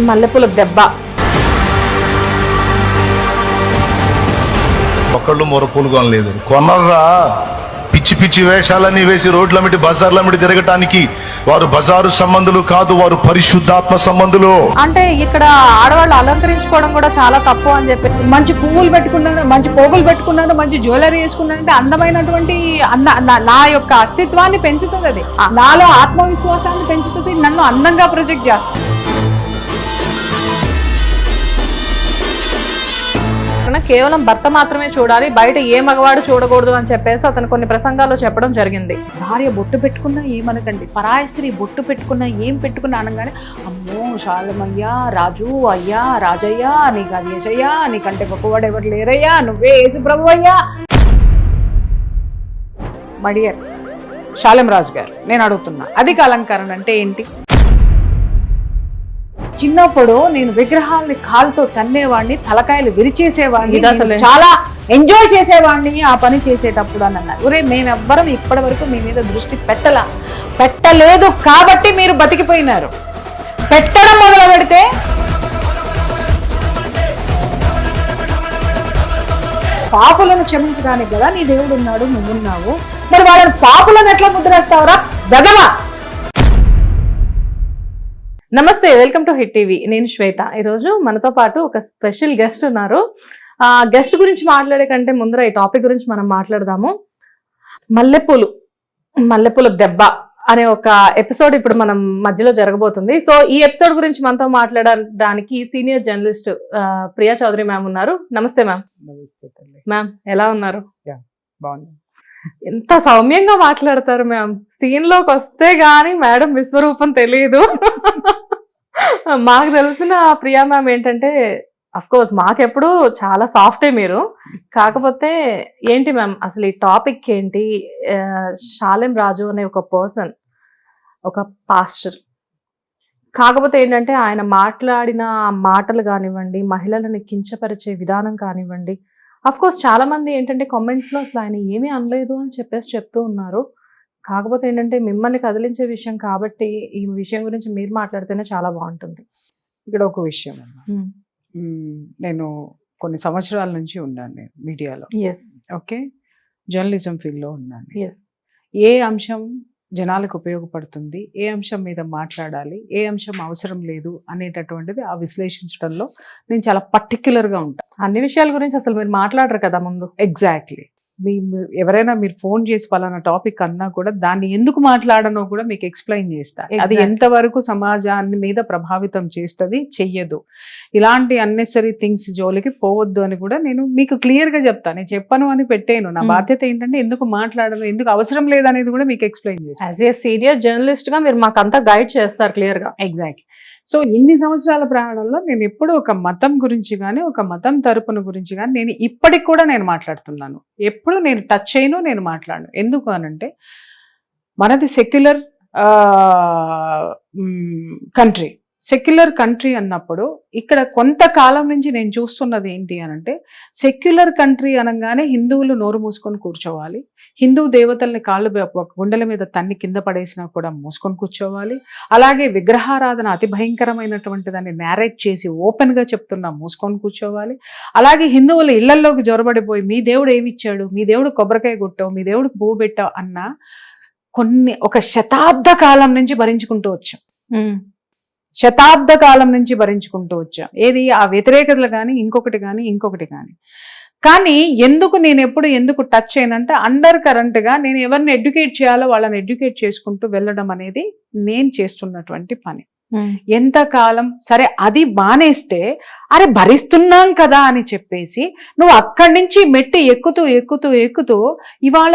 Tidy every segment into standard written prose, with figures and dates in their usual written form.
మల్లెపూల దెబ్బ. ఒక్కళ్ళు మొరపూలు కొనలేదు, కొనర్రా. పిచ్చి పిచ్చి వేషాలన్నీ వేసి రోడ్లమిటి బజార్లమిటి తిరగటానికి వారు బజారు సంబంధులు కాదు, వారు పరిశుద్ధాత్మ సంబంధులు. అంటే ఇక్కడ ఆడవాళ్ళు అలంకరించుకోవడం కూడా చాలా తప్పు అని చెప్పి, మంచి పువ్వులు పెట్టుకున్నాను, మంచి పోగులు పెట్టుకున్నాను, మంచి జ్యువెలరీ వేసుకున్నాను అంటే అందమైనటువంటి నా యొక్క అస్తిత్వాన్ని పెంచుతుంది. అది నాలో ఆత్మవిశ్వాసాన్ని పెంచుతుంది, నన్ను అందంగా ప్రొజెక్ట్ చేస్తుంది. కేవలం భర్త మాత్రమే చూడాలి, బయట ఏ మగవాడు చూడకూడదు అని చెప్పేసి అతను కొన్ని ప్రసంగాల్లో చెప్పడం జరిగింది. భార్య బొట్టు పెట్టుకున్నా ఏమనకండి, పరాయి స్త్రీ బొట్టు పెట్టుకున్నా ఏం పెట్టుకున్నా అనగానే అమ్మో శాలమయ్యా, రాజు అయ్యా, రాజయ్యా, నీకు అది ఏసయ్యా, నీకంటే గొప్పవాడు ఎవరు లేరయ్యా, నువ్వే యేసు ప్రభు అయ్యా. మడియర్ శాలం రాజు గారు, నేను అడుగుతున్నా అధిక అలంకరణ అంటే ఏంటి? చిన్నప్పుడు నేను విగ్రహాలని కాలుతో తన్నేవాడిని, తలకాయలు విరిచేసేవాడిని, చాలా ఎంజాయ్ చేసేవాడిని ఆ పని చేసేటప్పుడు అని అన్నారు. ఒరే, మేమెవ్వరం ఇప్పటి వరకు మీ మీద దృష్టి పెట్టలేదు కాబట్టి మీరు బతికిపోయినారు. పెట్టడం మొదలు పెడితే పాపులను క్షమించడానికి కదా నీ దేవుడు ఉన్నాడు, నువ్వున్నావు. మరి వాళ్ళని పాపులను ఎట్లా ముద్రేస్తావురా బెదవా? నమస్తే, వెల్కమ్ టు హిట్ టీవీ. నేను శ్వేత. ఈరోజు మనతో పాటు ఒక స్పెషల్ గెస్ట్ ఉన్నారు. ఆ గెస్ట్ గురించి మాట్లాడే కంటే ముందర ఈ టాపిక్ గురించి మనం మాట్లాడదాము. మల్లెపూల దెబ్బ అనే ఒక ఎపిసోడ్ ఇప్పుడు మనం మధ్యలో జరగబోతుంది. సో ఈ ఎపిసోడ్ గురించి మనతో మాట్లాడడానికి senior journalist Priya Chaudhary ma'am ఉన్నారు. నమస్తే మ్యామ్. మ్యామ్ ఎలా ఉన్నారు? ఎంత సౌమ్యంగా మాట్లాడతారు మ్యామ్. సీన్ లోకి వస్తే గానీ మేడం విశ్వరూపం తెలియదు. మాకు తెలిసిన ప్రియా మ్యామ్ ఏంటంటే, అఫ్ కోర్స్ మాకెప్పుడు చాలా సాఫ్టే మీరు. కాకపోతే ఏంటి మ్యామ్ అసలు ఈ టాపిక్ ఏంటి? శాలెం రాజు అనే ఒక పర్సన్, ఒక పాస్టర్. కాకపోతే ఏంటంటే ఆయన మాట్లాడిన మాటలు కానివ్వండి, మహిళలను కించపరిచే విధానం కానివ్వండి, అఫ్ కోర్స్ చాలా మంది ఏంటంటే కామెంట్స్ లో అసలు ఆయన ఏమీ అనలేదు అని చెప్పేసి చెప్తూ ఉన్నారు. కాకపోతే ఏంటంటే మిమ్మల్ని కదిలించే విషయం కాబట్టి ఈ విషయం గురించి మీరు మాట్లాడితేనే చాలా బాగుంటుంది. ఇక్కడ ఒక విషయం, నేను కొన్ని సంవత్సరాల నుంచి ఉన్నాను నేను మీడియాలో. ఓకే, జర్నలిజం ఫీల్డ్లో ఉన్నాను. ఏ అంశం జనాలకు ఉపయోగపడుతుంది, ఏ అంశం మీద మాట్లాడాలి, ఏ అంశం అవసరం లేదు అనేటటువంటిది ఆ విశ్లేషించడంలో నేను చాలా పర్టిక్యులర్గా ఉంటాను. అన్ని విషయాల గురించి అసలు మీరు మాట్లాడరు కదా ముందు. ఎగ్జాక్ట్లీ. ఎవరైనా మీరు ఫోన్ చేసి పలానా టాపిక్ అన్నా కూడా దాన్ని ఎందుకు మాట్లాడనో కూడా మీకు ఎక్స్ప్లెయిన్ చేస్తా. అది ఎంతవరకు సమాజాన్ని మీద ప్రభావితం చేస్తుంది, చెయ్యదు, ఇలాంటి అన్నెసరీ థింగ్స్ జోలికి పోవద్దు అని కూడా నేను మీకు క్లియర్ గా చెప్తాను. నేను చెప్పను అని పెట్టాను. నా బాధ్యత ఏంటంటే ఎందుకు మాట్లాడను, ఎందుకు అవసరం లేదనేది కూడా మీకు ఎక్స్ప్లెయిన్ చేస్తాను. యాజ్ ఏ సీనియర్ జర్నలిస్ట్ గా మీరు మాకంతా గైడ్ చేస్తారు క్లియర్ గా. ఎగ్జాక్ట్లీ. సో ఇన్ని సంవత్సరాల ప్రయాణంలో నేను ఎప్పుడు ఒక మతం గురించి కానీ, ఒక మతం తరపున గురించి కానీ నేను ఇప్పటికి కూడా నేను మాట్లాడుతున్నాను. ఎప్పుడు నేను టచ్ చేయను, నేను మాట్లాడను. ఎందుకు అనంటే మనది సెక్యులర్ కంట్రీ. సెక్యులర్ కంట్రీ అన్నప్పుడు ఇక్కడ కొంతకాలం నుంచి నేను చూస్తున్నది ఏంటి అనంటే, సెక్యులర్ కంట్రీ అనగానే హిందువులు నోరు మూసుకొని కూర్చోవాలి, హిందూ దేవతల్ని కాళ్ళు గుండెల మీద తన్ని కింద పడేసినా కూడా మూసుకొని కూర్చోవాలి, అలాగే విగ్రహారాధన అతి భయంకరమైనటువంటి దాన్ని నేరేట్ చేసి ఓపెన్గా చెప్తున్నా మూసుకొని కూర్చోవాలి, అలాగే హిందువులు ఇళ్లల్లోకి జొరబడిపోయి మీ దేవుడు ఏమిచ్చాడు, మీ దేవుడు కొబ్బరికాయ కొట్టావు, మీ దేవుడు పువ్వు పెట్టావు అన్న ఒక శతాబ్ద కాలం నుంచి భరించుకుంటూ వచ్చాం. శతాబ్ద కాలం నుంచి భరించుకుంటూ వచ్చాం. ఏది ఆ వ్యతిరేకతలు కానీ, ఇంకొకటి కానీ. కానీ ఎందుకు టచ్ చేయనంటే, అండర్ కరెంట్ గా నేను ఎవరిని ఎడ్యుకేట్ చేయాలో వాళ్ళని ఎడ్యుకేట్ చేసుకుంటూ వెళ్ళడం అనేది నేను చేస్తున్నటువంటి పని. ఎంతకాలం సరే అది బానేస్తే, అరే భరిస్తున్నాం కదా అని చెప్పేసి నువ్వు అక్కడి నుంచి మెట్టి ఎక్కుతూ ఇవాళ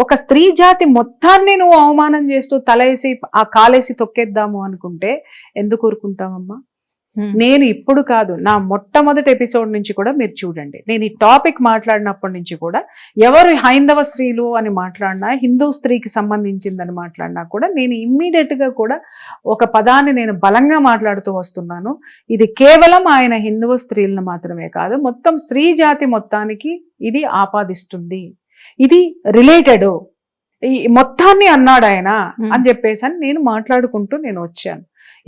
ఒక స్త్రీ జాతి మొత్తాన్ని నువ్వు అవమానం చేస్తూ తలేసి ఆ కాలేసి తొక్కేద్దాము అనుకుంటే ఎందుకు ఊరుకుంటావమ్మా? నేను ఇప్పుడు కాదు, నా మొట్టమొదటి ఎపిసోడ్ నుంచి కూడా మీరు చూడండి, నేను ఈ టాపిక్ మాట్లాడినప్పటి నుంచి కూడా ఎవరు హైందవ స్త్రీలు అని మాట్లాడినా, హిందూ స్త్రీకి సంబంధించిందని మాట్లాడినా కూడా నేను ఇమ్మీడియట్ గా కూడా ఒక పదాన్ని నేను బలంగా మాట్లాడుతూ వస్తున్నాను. ఇది కేవలం ఆయన హిందువ స్త్రీలను మాత్రమే కాదు, మొత్తం స్త్రీ జాతి మొత్తానికి ఇది ఆపాదిస్తుంది, ఇది రిలేటెడ్, ఈ మొత్తాన్ని అన్నాడు ఆయన అని చెప్పేసి నేను మాట్లాడుకుంటూ నేను వచ్చాను.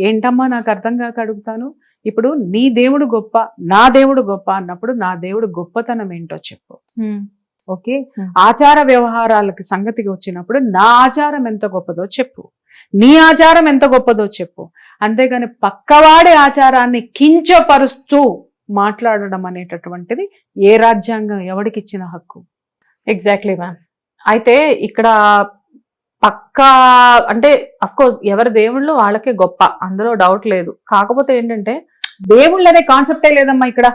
ఏంటమ్మా నాకు అర్థం కాక అడుగుతాను, ఇప్పుడు నీ దేవుడు గొప్ప, నా దేవుడు గొప్ప అన్నప్పుడు నా దేవుడు గొప్పతనం ఏంటో చెప్పు. ఓకే, ఆచార వ్యవహారాలకి సంగతికి వచ్చినప్పుడు నా ఆచారం ఎంత గొప్పదో చెప్పు, నీ ఆచారం ఎంత గొప్పదో చెప్పు. అంతేగాని పక్కవాడి ఆచారాన్ని కించపరుస్తూ మాట్లాడడం అనేటటువంటిది ఏ రాజ్యాంగం ఎవరికి ఇచ్చిన హక్కు? Exactly ma'am. అయితే ఇక్కడ పక్కా అంటే అఫ్ కోర్స్ ఎవరి దేవుళ్ళు వాళ్ళకే గొప్ప, అందులో డౌట్ లేదు. కాకపోతే ఏంటంటే దేవుళ్ళు అనే కాన్సెప్టే లేదమ్మా ఇక్కడ.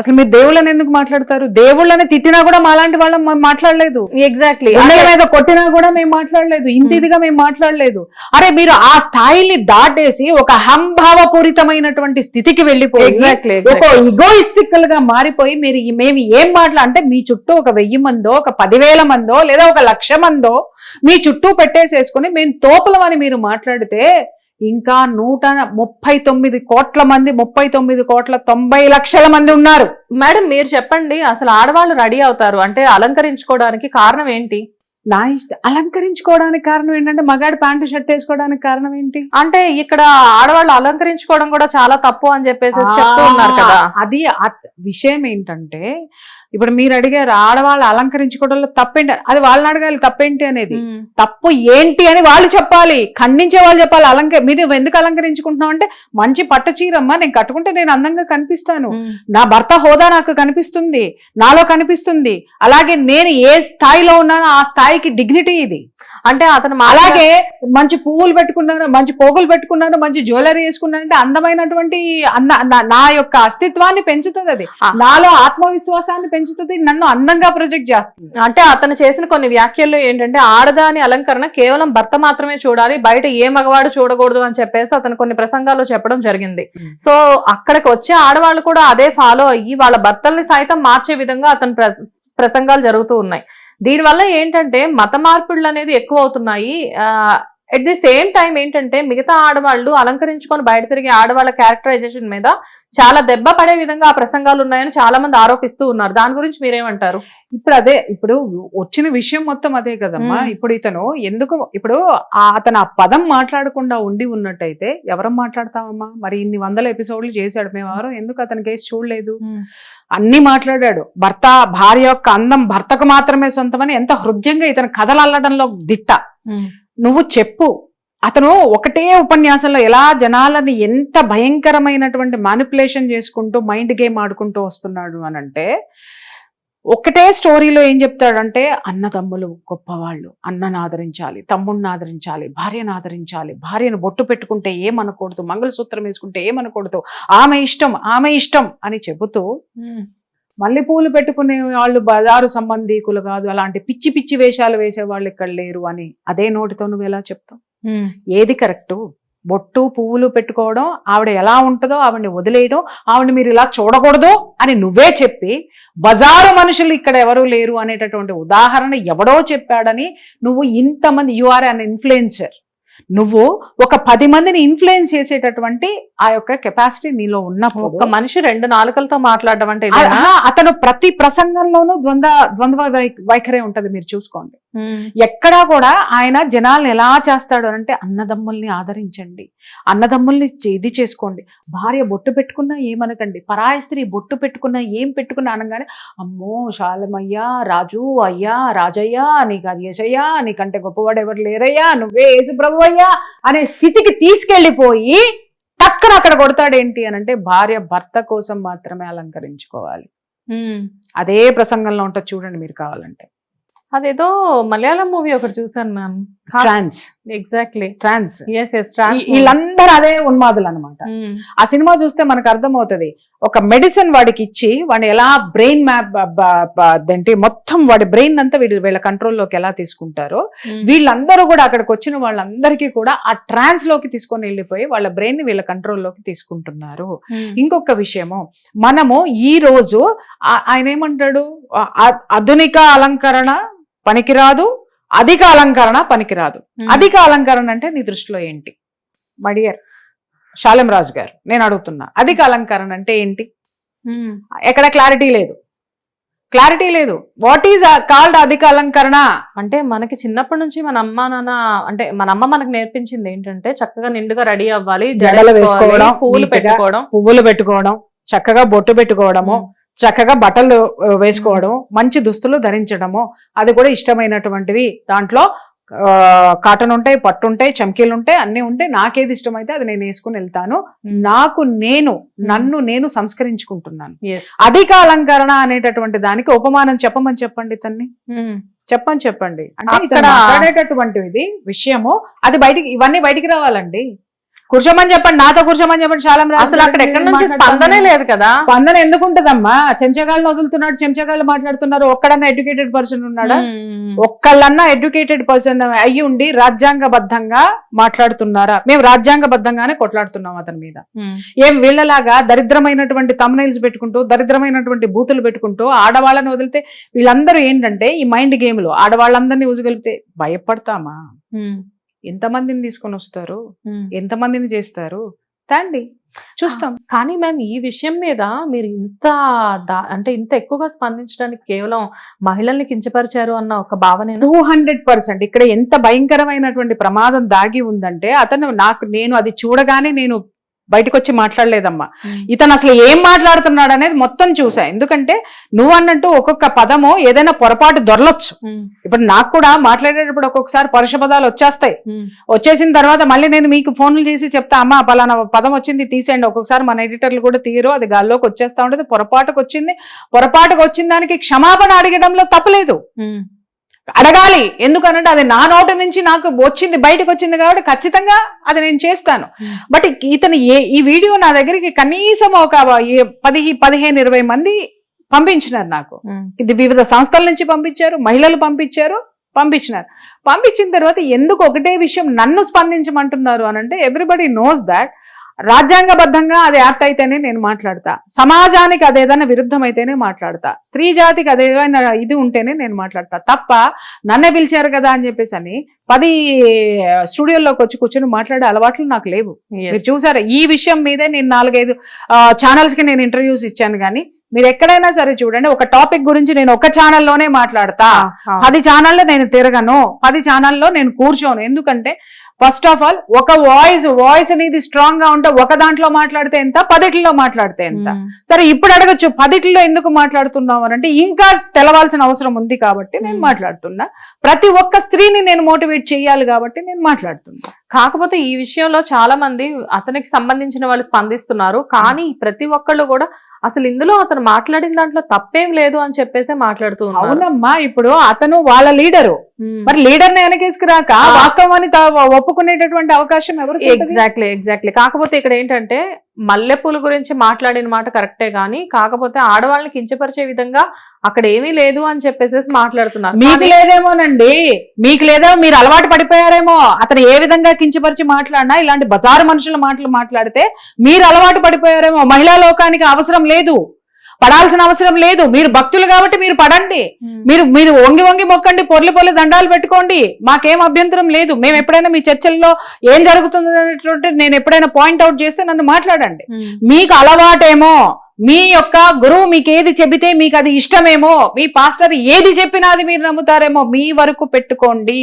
అసలు మీరు దేవుళ్ళని ఎందుకు మాట్లాడతారు? దేవుళ్ళని తిట్టినా కూడా మాలాంటి వాళ్ళం మాట్లాడలేదు. ఎగ్జాక్ట్లీ మీద కొట్టినా కూడా మేము మాట్లాడలేదు, ఇంటిదిగా మేము మాట్లాడలేదు. అరే మీరు ఆ స్థాయిని దాటేసి ఒక అహంభావపూరితమైనటువంటి స్థితికి వెళ్ళిపోయి ఎగ్జాక్ట్లీ ఒక ఇగోయిస్టికల్ గా మారిపోయి మేము ఏం అంటే మీ చుట్టూ ఒక 1000 మందో, ఒక 10,000 మందో, లేదా ఒక 1,00,000 మందో మీ చుట్టూ పెట్టేసేసుకుని మేము తోపులమని మీరు మాట్లాడితే ఇంకా 139 కోట్ల మంది, 39,90,00,000 మంది ఉన్నారు. మేడం మీరు చెప్పండి, అసలు ఆడవాళ్ళు రెడీ అవుతారు అంటే అలంకరించుకోవడానికి కారణం ఏంటి? నా ఇష్టం. అలంకరించుకోవడానికి కారణం ఏంటంటే మగాడు ప్యాంటు షర్ట్ వేసుకోవడానికి కారణం ఏంటి? అంటే ఇక్కడ ఆడవాళ్ళు అలంకరించుకోవడం కూడా చాలా తప్పు అని చెప్పేసి చెప్తూ ఉన్నారు కదా. అది విషయం ఏంటంటే ఇప్పుడు మీరు అడిగారు ఆడవాళ్ళు అలంకరించుకోవడంలో తప్పేంటి, అది వాళ్ళని అడగాలి తప్పేంటి అనేది. తప్పు ఏంటి అని వాళ్ళు చెప్పాలి, ఖండించే వాళ్ళు చెప్పాలి. మీరు ఎందుకు అలంకరించుకుంటున్నావు అంటే మంచి పట్టు చీరమ్మా నేను కట్టుకుంటే నేను అందంగా కనిపిస్తాను, నా భర్త హోదా నాకు కనిపిస్తుంది, నాలో కనిపిస్తుంది, అలాగే నేను ఏ స్థాయిలో ఉన్నానో ఆ స్థాయికి డిగ్నిటీ ఇది. అంటే అతను అలాగే మంచి పువ్వులు పెట్టుకున్నాను, మంచి పోగులు పెట్టుకున్నాను, మంచి జ్యువెలరీ వేసుకున్నాను అంటే అందమైనటువంటి నా యొక్క అస్తిత్వాన్ని పెంచుతుంది, అది నాలో ఆత్మవిశ్వాసాన్ని పెంచుతుంది, నన్ను అందంగా ప్రొజెక్ట్ చేస్తుంది. అంటే అతను చేసిన కొన్ని వ్యాఖ్యలు ఏంటంటే ఆడదాని అలంకరణ కేవలం భర్త మాత్రమే చూడాలి, బయట ఏ మగవాడు చూడకూడదు అని చెప్పేసి అతను కొన్ని ప్రసంగాల్లో చెప్పడం జరిగింది. సో అక్కడికి వచ్చే ఆడవాళ్ళు కూడా అదే ఫాలో అయ్యి వాళ్ళ భర్తల్ని సైతం మార్చే విధంగా అతని ప్రసంగాలు జరుగుతూ ఉన్నాయి. దీనివల్ల ఏంటంటే మత మార్పుళ్ళు అనేది ఎక్కువ అవుతున్నాయి. అట్ ది సేమ్ టైం ఏంటంటే మిగతా ఆడవాళ్ళు అలంకరించుకొని బయట తిరిగే ఆడవాళ్ళ క్యారెక్టరైజేషన్ మీద చాలా దెబ్బ పడే విధంగా ఆ ప్రసంగాలు ఉన్నాయని చాలా మంది ఆరోపిస్తూ ఉన్నారు. దాని గురించి మీరేమంటారు? ఇప్పుడు వచ్చిన విషయం మొత్తం అదే కదమ్మా. ఇప్పుడు ఇతను ఎందుకు అతను ఆ పదం మాట్లాడకుండా ఉండి ఉన్నట్టయితే ఎవరం మాట్లాడతామమ్మా? మరి ఇన్ని 100 ఎపిసోడ్లు చేశాడు, మేము ఎవరో ఎందుకు అతని కేసు చూడలేదు? అన్ని మాట్లాడాడు. భార్య యొక్క అందం భర్తకు మాత్రమే సొంతమని ఎంత హృదయంగా ఇతను కథలు అల్లడంలో దిట్ట. నువ్వు చెప్పు, అతను ఒకటే ఉపన్యాసంలో ఎలా జనాలని ఎంత భయంకరమైనటువంటి మ్యానిపులేషన్ చేసుకుంటూ మైండ్ గేమ్ ఆడుకుంటూ వస్తున్నాడు అని అంటే, ఒకటే స్టోరీలో ఏం చెప్తాడంటే అన్నదమ్ములు గొప్పవాళ్ళు, అన్నను ఆదరించాలి, తమ్ముడిని ఆదరించాలి, భార్యను ఆదరించాలి, భార్యను బొట్టు పెట్టుకుంటే ఏమనకూడదు, మంగళసూత్రం వేసుకుంటే ఏమనకూడదు, ఆమె ఇష్టం అని చెబుతూ మల్లెపూలు పెట్టుకునే వాళ్ళు బజారు సంబంధీకులు కాదు, అలాంటి పిచ్చి పిచ్చి వేషాలు వేసే వాళ్ళు ఇక్కడ లేరు అని అదే నోటితో నువ్వు ఎలా చెప్తావు? ఏది కరెక్టు? బొట్టు పువ్వులు పెట్టుకోవడం, ఆవిడ ఎలా ఉంటుందో ఆవిడని వదిలేయడం, ఆవిడని మీరు ఇలా చూడకూడదు అని నువ్వే చెప్పి బజారు మనుషులు ఇక్కడ ఎవరూ లేరు అనేటటువంటి ఉదాహరణ ఎవడో చెప్పాడని నువ్వు ఇంతమంది, యు ఆర్ అన్ ఇన్ఫ్లుయెన్సర్, నువ్వు ఒక 10 మందిని ఇన్ఫ్లుయెన్స్ చేసేటటువంటి ఆ యొక్క కెపాసిటీ నీలో ఉన్నప్పుడు ఒక మనిషి 2 నాలుకలతో మాట్లాడడం అంటే అతను ప్రతి ప్రసంగంలోనూ ద్వంద్వ వైఖరే ఉంటది. మీరు చూసుకోండి, ఎక్కడా కూడా ఆయన జనాల్ని ఎలా చేస్తాడు అంటే అన్నదమ్ముల్ని ఆదరించండి, అన్నదమ్ముల్ని ఇది చేసుకోండి, భార్య బొట్టు పెట్టుకున్నా ఏమనకండి, పరాయి స్త్రీ బొట్టు పెట్టుకున్నా ఏం పెట్టుకున్నా అనగానే అమ్మో శాలమయ్యా, రాజు అయ్యా, రాజయ్యా, నీకు అది యేసయ్యా, నీకంటే గొప్పవాడు ఎవరు లేరయ్యా, నువ్వే యేసు ప్రభు అయ్యా అనే స్థితికి తీసుకెళ్లిపోయి టక్కన అక్కడ కొడతాడేంటి అని అంటే భార్య భర్త కోసం మాత్రమే అలంకరించుకోవాలి. అదే ప్రసంగంలో ఉంటుంది, చూడండి మీరు కావాలంటే. అదేదో మలయాళం మూవీ ఒకటి చూసాను మ్యామ్, ట్రాన్స్. ఎగ్జాక్ట్లీ ట్రాన్స్. ట్రాన్స్. వీళ్ళందరూ అదే ఉన్మాదులు అనమాట. ఆ సినిమా చూస్తే మనకు అర్థమవుతుంది, ఒక మెడిసిన్ వాడికి ఇచ్చి వాడిని ఎలా బ్రెయిన్ మ్యాప్ ఏంటి మొత్తం వాడి బ్రెయిన్ అంతా వీళ్ళ కంట్రోల్లోకి ఎలా తీసుకుంటారో, వీళ్ళందరూ కూడా అక్కడికి వచ్చిన వాళ్ళందరికీ కూడా ఆ ట్రాన్స్ లోకి తీసుకొని వెళ్ళిపోయి వాళ్ళ బ్రెయిన్ ని వీళ్ళ కంట్రోల్లోకి తీసుకుంటున్నారు. ఇంకొక విషయము, మనము ఈ రోజు ఆయన ఏమంటాడు, ఆధునిక అలంకరణ పనికిరాదు, అధిక అలంకరణ పనికిరాదు. అధిక అలంకరణ అంటే నీ దృష్టిలో ఏంటి మై డియర్ శాలెం రాజు గారు? నేను అడుగుతున్నా, అధిక అలంకరణ అంటే ఏంటి? ఎక్కడ క్లారిటీ లేదు. క్లారిటీ లేదు. వాట్ ఈజ్ కాల్డ్ అధిక అలంకరణ? అంటే మనకి చిన్నప్పటి నుంచి మన అమ్మ నాన్న అంటే మన అమ్మ మనకు నేర్పించింది ఏంటంటే చక్కగా నిండుగా రెడీ అవ్వాలి, జడలు వేసుకోవడం, పువ్వులు నీట్గా పెట్టుకోవడం, పువ్వులు పెట్టుకోవడం, చక్కగా బొట్టు పెట్టుకోవడము, చక్కగా బట్టలు వేసుకోవడం, మంచి దుస్తులు ధరించడము, అది కూడా ఇష్టమైనటువంటివి. దాంట్లో కాటన్ ఉంటాయి, పట్టు ఉంటాయి, చమ్కీలు ఉంటాయి, అన్ని ఉంటాయి. నాకేది ఇష్టమైతే అది నేను వేసుకుని వెళ్తాను. నన్ను నేను సంస్కరించుకుంటున్నాను. అధిక అలంకరణ అనేటటువంటి దానికి ఉపమానం చెప్పండి తన్ని, చెప్పండి. అంటే ఇక్కడ మాట్లాడేటటువంటిది విషయము అది ఇవన్నీ బయటికి రావాలండి. కూర్చోమని చెప్పండి, నాతో కూర్చోమని చెప్పండి. చాలా అసలు అక్కడ ఎక్కడి నుంచి స్పందనే లేదు కదా. స్పందన ఎందుకు ఉంటదమ్మా? చెంచగాళ్ళు వదులుతున్నాడు, చెంచగాళ్ళు మాట్లాడుతున్నారు. ఒక్కడన్నా ఎడ్యుకేటెడ్ పర్సన్ ఉన్నాడా? ఒక్కళ్ళన్నా ఎడ్యుకేటెడ్ పర్సన్ అయ్యి ఉండి రాజ్యాంగబద్ధంగా మాట్లాడుతున్నారా? మేము రాజ్యాంగబద్ధంగానే కొట్లాడుతున్నాం అతని మీద. ఏం వీళ్ళలాగా దరిద్రమైనటువంటి తమ్నైల్స్ పెట్టుకుంటూ, దరిద్రమైనటువంటి బూతులు పెట్టుకుంటూ ఆడవాళ్ళని వదిలితే వీళ్ళందరూ ఏంటంటే ఈ మైండ్ గేమ్లు ఆడవాళ్ళందరినీ ఊజగలిపితే భయపడతామా? ఎంతమందిని తీసుకొని వస్తారు, ఎంతమందిని చేస్తారు? తండి చూస్తాం. కానీ మ్యామ్ ఈ విషయం మీద మీరు ఇంత ఎక్కువగా స్పందించడానికి కేవలం మహిళల్ని కించపరిచారు అన్న ఒక భావన 200%. ఇక్కడ ఎంత భయంకరమైనటువంటి ప్రమాదం దాగి ఉందంటే నేను అది చూడగానే నేను బయటకు వచ్చి మాట్లాడలేదమ్మా. ఇతను అసలు ఏం మాట్లాడుతున్నాడు అనేది మొత్తం చూసా. ఎందుకంటే నువ్వు అన్నట్టు ఒక్కొక్క పదము ఏదైనా పొరపాటు దొరలొచ్చు. ఇప్పుడు నాకు కూడా మాట్లాడేటప్పుడు ఒక్కొక్కసారి పరుష పదాలు వచ్చేస్తాయి. వచ్చేసిన తర్వాత మళ్ళీ నేను మీకు ఫోన్లు చేసి చెప్తా, అమ్మా పలానా పదం వచ్చింది తీసేయండి. ఒక్కొక్కసారి మన ఎడిటర్లు కూడా తీయరు, అది గాల్లోకి వచ్చేస్తా ఉంటుంది. పొరపాటుకు వచ్చిన దానికి క్షమాపణ అడగడంలో తప్పలేదు, అడగాలి. ఎందుకనంటే అది నా నోటి నుంచి నాకు వచ్చింది, బయటకు వచ్చింది కాబట్టి ఖచ్చితంగా అది నేను చేస్తాను. బట్ ఇతను ఈ వీడియో నా దగ్గరికి కనీసం ఒక 10-15-20 మంది పంపించినారు నాకు. ఇది వివిధ సంస్థల నుంచి పంపించారు, మహిళలు పంపించినారు. పంపించిన తర్వాత ఎందుకు ఒకటే విషయం నన్ను స్పందించమంటున్నారు అనంటే ఎవ్రీబడి నోస్ దాట్ రాజ్యాంగబద్ధంగా అది యాప్ట్ అయితేనే నేను మాట్లాడతా, సమాజానికి అదేదైనా విరుద్ధం అయితేనే మాట్లాడతా, స్త్రీ జాతికి అదేదైనా ఇది ఉంటేనే నేను మాట్లాడతా. తప్ప నన్నే పిలిచారు కదా అని చెప్పేసి అని 10 స్టూడియోలోకి వచ్చి కూర్చొని మాట్లాడే అలవాట్లు నాకు లేవు. మీరు చూసారా, ఈ విషయం మీదే నేను 4-5 ఛానల్స్ కి నేను ఇంటర్వ్యూస్ ఇచ్చాను. కానీ మీరు ఎక్కడైనా సరే చూడండి, ఒక టాపిక్ గురించి నేను ఒక ఛానల్లోనే మాట్లాడతా, 10 ఛానల్లో నేను తిరగను, 10 ఛానల్లో నేను కూర్చోను. ఎందుకంటే ఫస్ట్ ఆఫ్ ఆల్ ఒక వాయిస్ అనేది స్ట్రాంగ్ గా ఉంటే ఒక దాంట్లో మాట్లాడితే ఎంత, 10లో మాట్లాడితే ఎంత. సరే ఇప్పుడు అడగచ్చు 10లో ఎందుకు మాట్లాడుతున్నావు అని అంటే ఇంకా తెలవాల్సిన అవసరం ఉంది కాబట్టి నేను మాట్లాడుతున్నా. ప్రతి ఒక్క స్త్రీని నేను మోటివేట్ చేయాలి కాబట్టి నేను మాట్లాడుతున్నా. కాకపోతే ఈ విషయంలో చాలా మంది అతనికి సంబంధించిన వాళ్ళు స్పందిస్తున్నారు. కానీ ప్రతి ఒక్కళ్ళు కూడా అసలు ఇందులో అతను మాట్లాడిన దాంట్లో తప్పేం లేదు అని చెప్పేసి మాట్లాడుతూ ఉన్నారు. అవునమ్మా, ఇప్పుడు అతను వాళ్ళ లీడరు, మరి లీడర్ ని వెనకేసుకురాక వాస్తవాన్ని ఒప్పుకునేటటువంటి అవకాశం ఎవరు? ఎగ్జాక్ట్లీ. కాకపోతే ఇక్కడ ఏంటంటే మల్లెపూల గురించి మాట్లాడిన మాట కరెక్టే గానీ, కాకపోతే ఆడవాళ్ళని కించపరిచే విధంగా అక్కడ ఏమీ లేదు అని చెప్పేసి మాట్లాడుతున్నారు. మీకు లేదేమోనండి, మీకు లేదో మీరు అలవాటు పడిపోయారేమో. అతను ఏ విధంగా కించపరిచి మాట్లాడినా ఇలాంటి బజారు మనుషుల మాటలు మాట్లాడితే మీరు అలవాటు పడిపోయారేమో. మహిళా లోకానికి అవసరం లేదు, పడాల్సిన అవసరం లేదు. మీరు భక్తులు కాబట్టి మీరు పడండి, మీరు వంగి మొక్కండి, పొర్లి దండాలు పెట్టుకోండి, మాకేం అభ్యంతరం లేదు. మేము ఎప్పుడైనా మీ చర్చల్లో ఏం జరుగుతుంది అనేటువంటి నేను ఎప్పుడైనా పాయింట్ అవుట్ చేస్తే నన్ను మాట్లాడండి. మీకు అలవాటేమో, మీ యొక్క గురువు మీకు ఏది చెబితే మీకు అది ఇష్టమేమో, మీ పాస్టర్ ఏది చెప్పినా అది మీరు నమ్ముతారేమో, మీ వరకు పెట్టుకోండి.